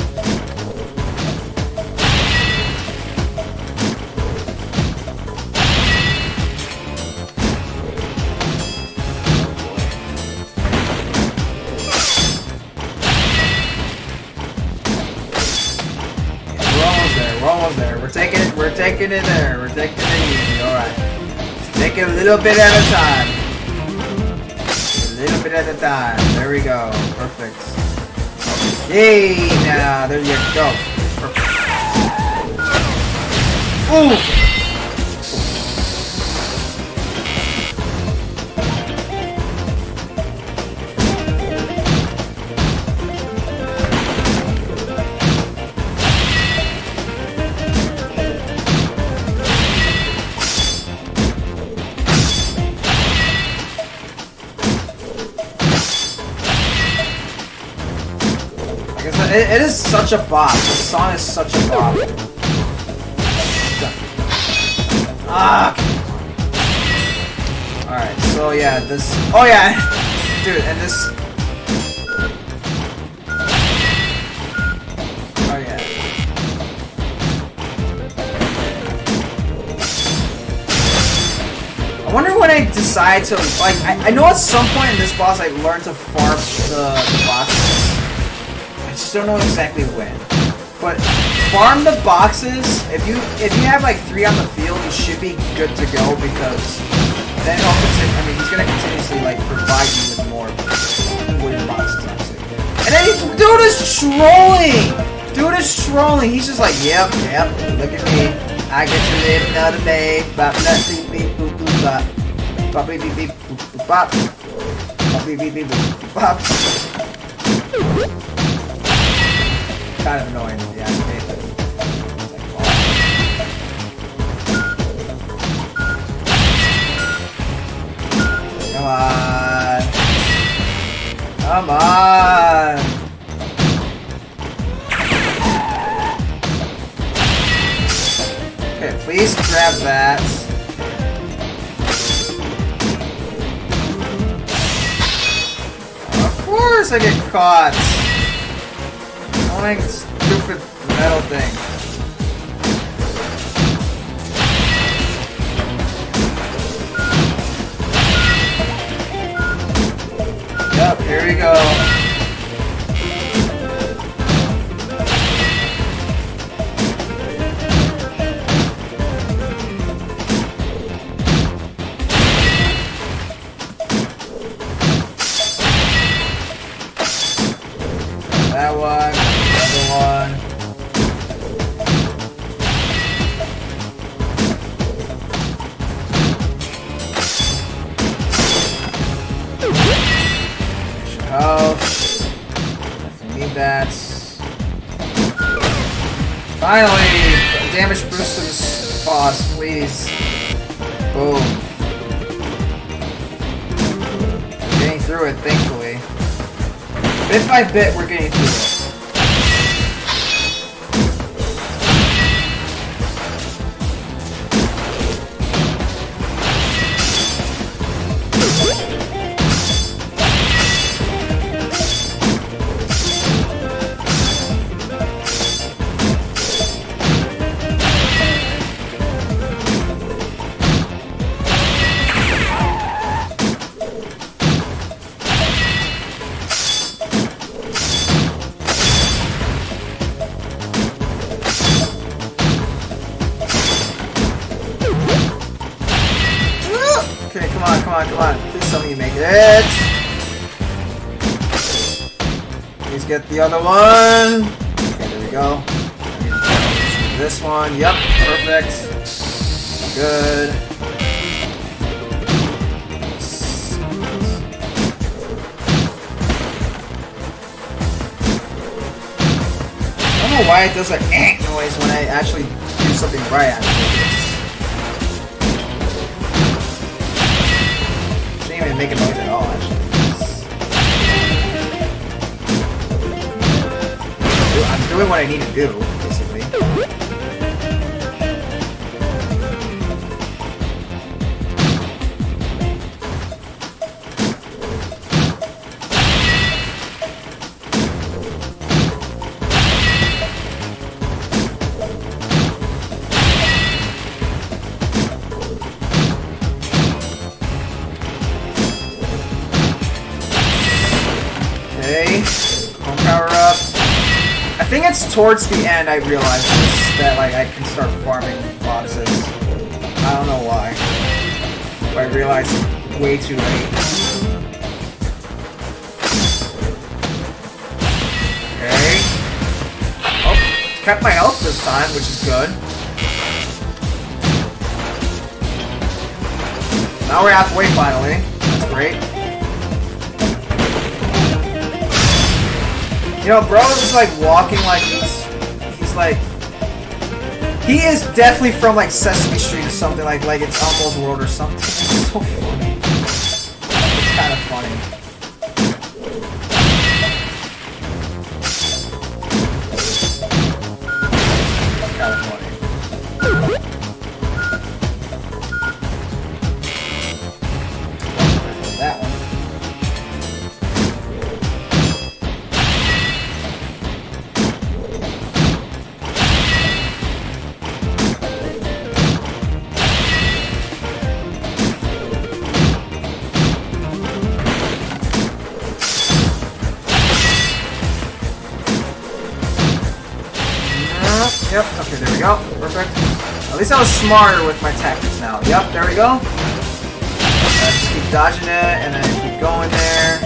We're taking it there. We're taking it easy. Alright. Take it a little bit at a time. A little bit at a time. There we go. Perfect. Yay! Now, there you go. Perfect. Ooh! It is such a bop. The song is such a bop. Ah. Alright, so yeah, this. Oh yeah, dude, and this. Oh yeah. I wonder when I decide to like. I know at some point in this boss I learned to farm the boxes. I just don't know exactly when. But farm the boxes. If you have like 3 on the field, you should be good to go because then he'll continue. I mean, he's gonna continuously like provide you with more wooden boxes actually. And then dude is trolling. Dude is trolling. He's just like, yep. Look at me. I get to live another day. Bop, beep, beep, boop, boop, bop. Bop, beep, beep, beep, boop, boop, bop. Bop, beep, beep, beep, boop, boop, bop. Kind of annoying, yeah. Come on. Come on. Okay, please grab that. Of course I get caught. Annoying stupid metal thing. Yep, here we go. That one, another one. Health. Definitely need that. Finally! Damage boost to this boss, please. Boom. We're getting through it, thankfully. Bit by bit, we're getting through it. Okay, come on. Please tell me you make it. Please get the other one. Okay, there we go. This one, yep, perfect. Good. I don't know why it does like noise when I actually do something right. Shouldn't even make a noise at all, actually. I'm doing what I need to do, basically. it's towards the end I realize that like I can start farming bosses. I don't know why. But I realized way too late. Okay. Oh, kept my health this time, which is good. Now we're halfway finally. That's great. You know, bro is like walking like he's like he is definitely from like Sesame Street or something like it's Elmo's World or something. It's so funny. It's kind of funny. It's kind of funny. That one. Yep, okay, there we go. Perfect. At least I was smarter with my tactics now. Yep, there we go. Just keep dodging it, and then keep going there.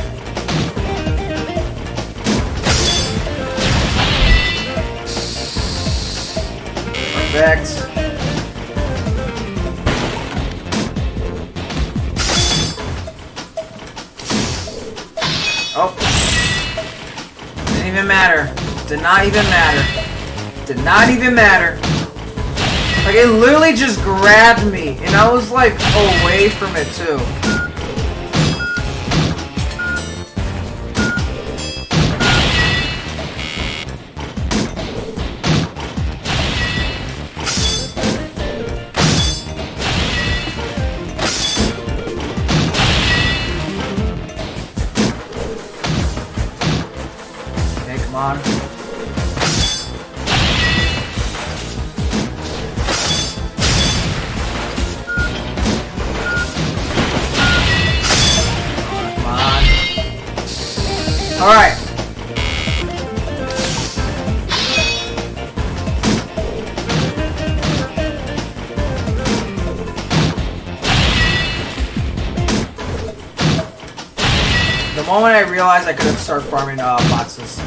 Perfect. Oh. Didn't even matter. Did not even matter. Did not even matter. Like, it literally just grabbed me, and I was, like, away from it, too. Okay, come on. Alright. The moment I realized I could start farming boxes. I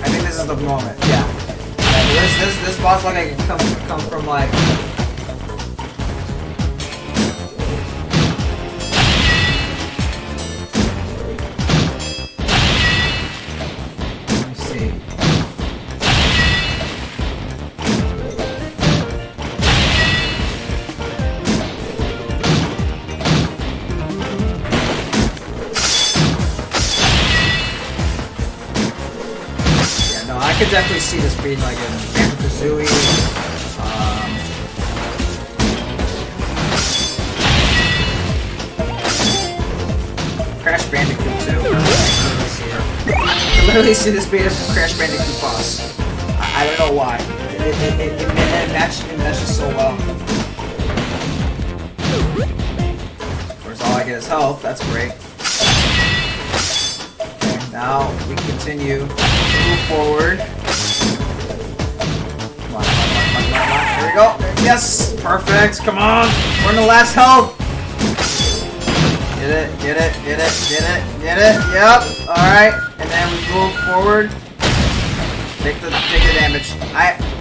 think this is the moment. Yeah. This boss like I can come from like I could definitely see this being like in Banjo-Kazooie. Crash Bandicoot too. I can literally see this being a Crash Bandicoot boss. I don't know why. It matches so well. Of course, all I get is health. That's great. Now we continue to move forward. Come on, come on, come on, come on, come on. Here we go. Yes! Perfect. Come on. We're in the last health. Get it, get it, get it, get it, get it. Yep. Alright. And then we move forward. Take the damage.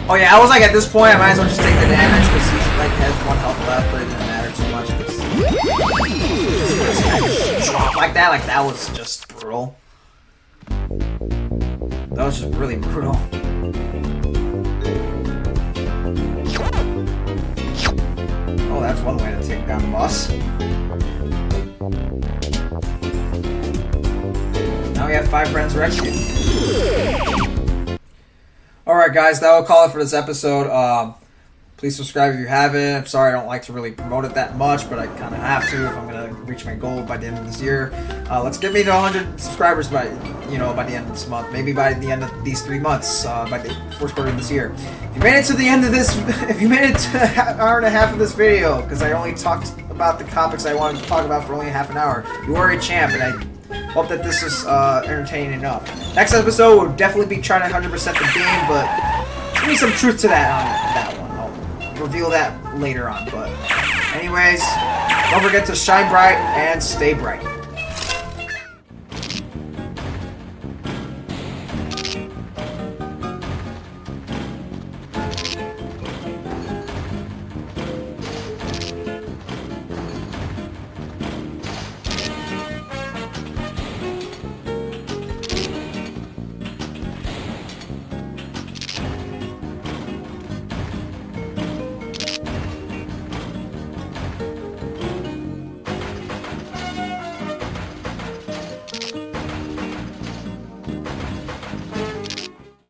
Oh yeah, I was like at this point I might as well just take the damage because he like has 1 health left, but it didn't matter too much because drop like that was just brutal. That was just really brutal. Oh, that's one way to take down the boss. Now we have 5 friends rescued. Alright guys, that will call it for this episode. Please subscribe if you haven't. I'm sorry I don't like to really promote it that much, but I kind of have to if I'm going to reach my goal by the end of this year. Let's get me to 100 subscribers by the end of this month. Maybe by the end of these 3 months, by the first quarter of this year. If you made it to the end of this, if you made it to an hour and a half of this video, because I only talked about the topics I wanted to talk about for only half an hour, you are a champ, and Hope that this is entertaining enough. Next episode, we'll definitely be trying to 100% the game, but give me some truth to that on that one. I'll reveal that later on. But anyways, don't forget to shine bright and stay bright.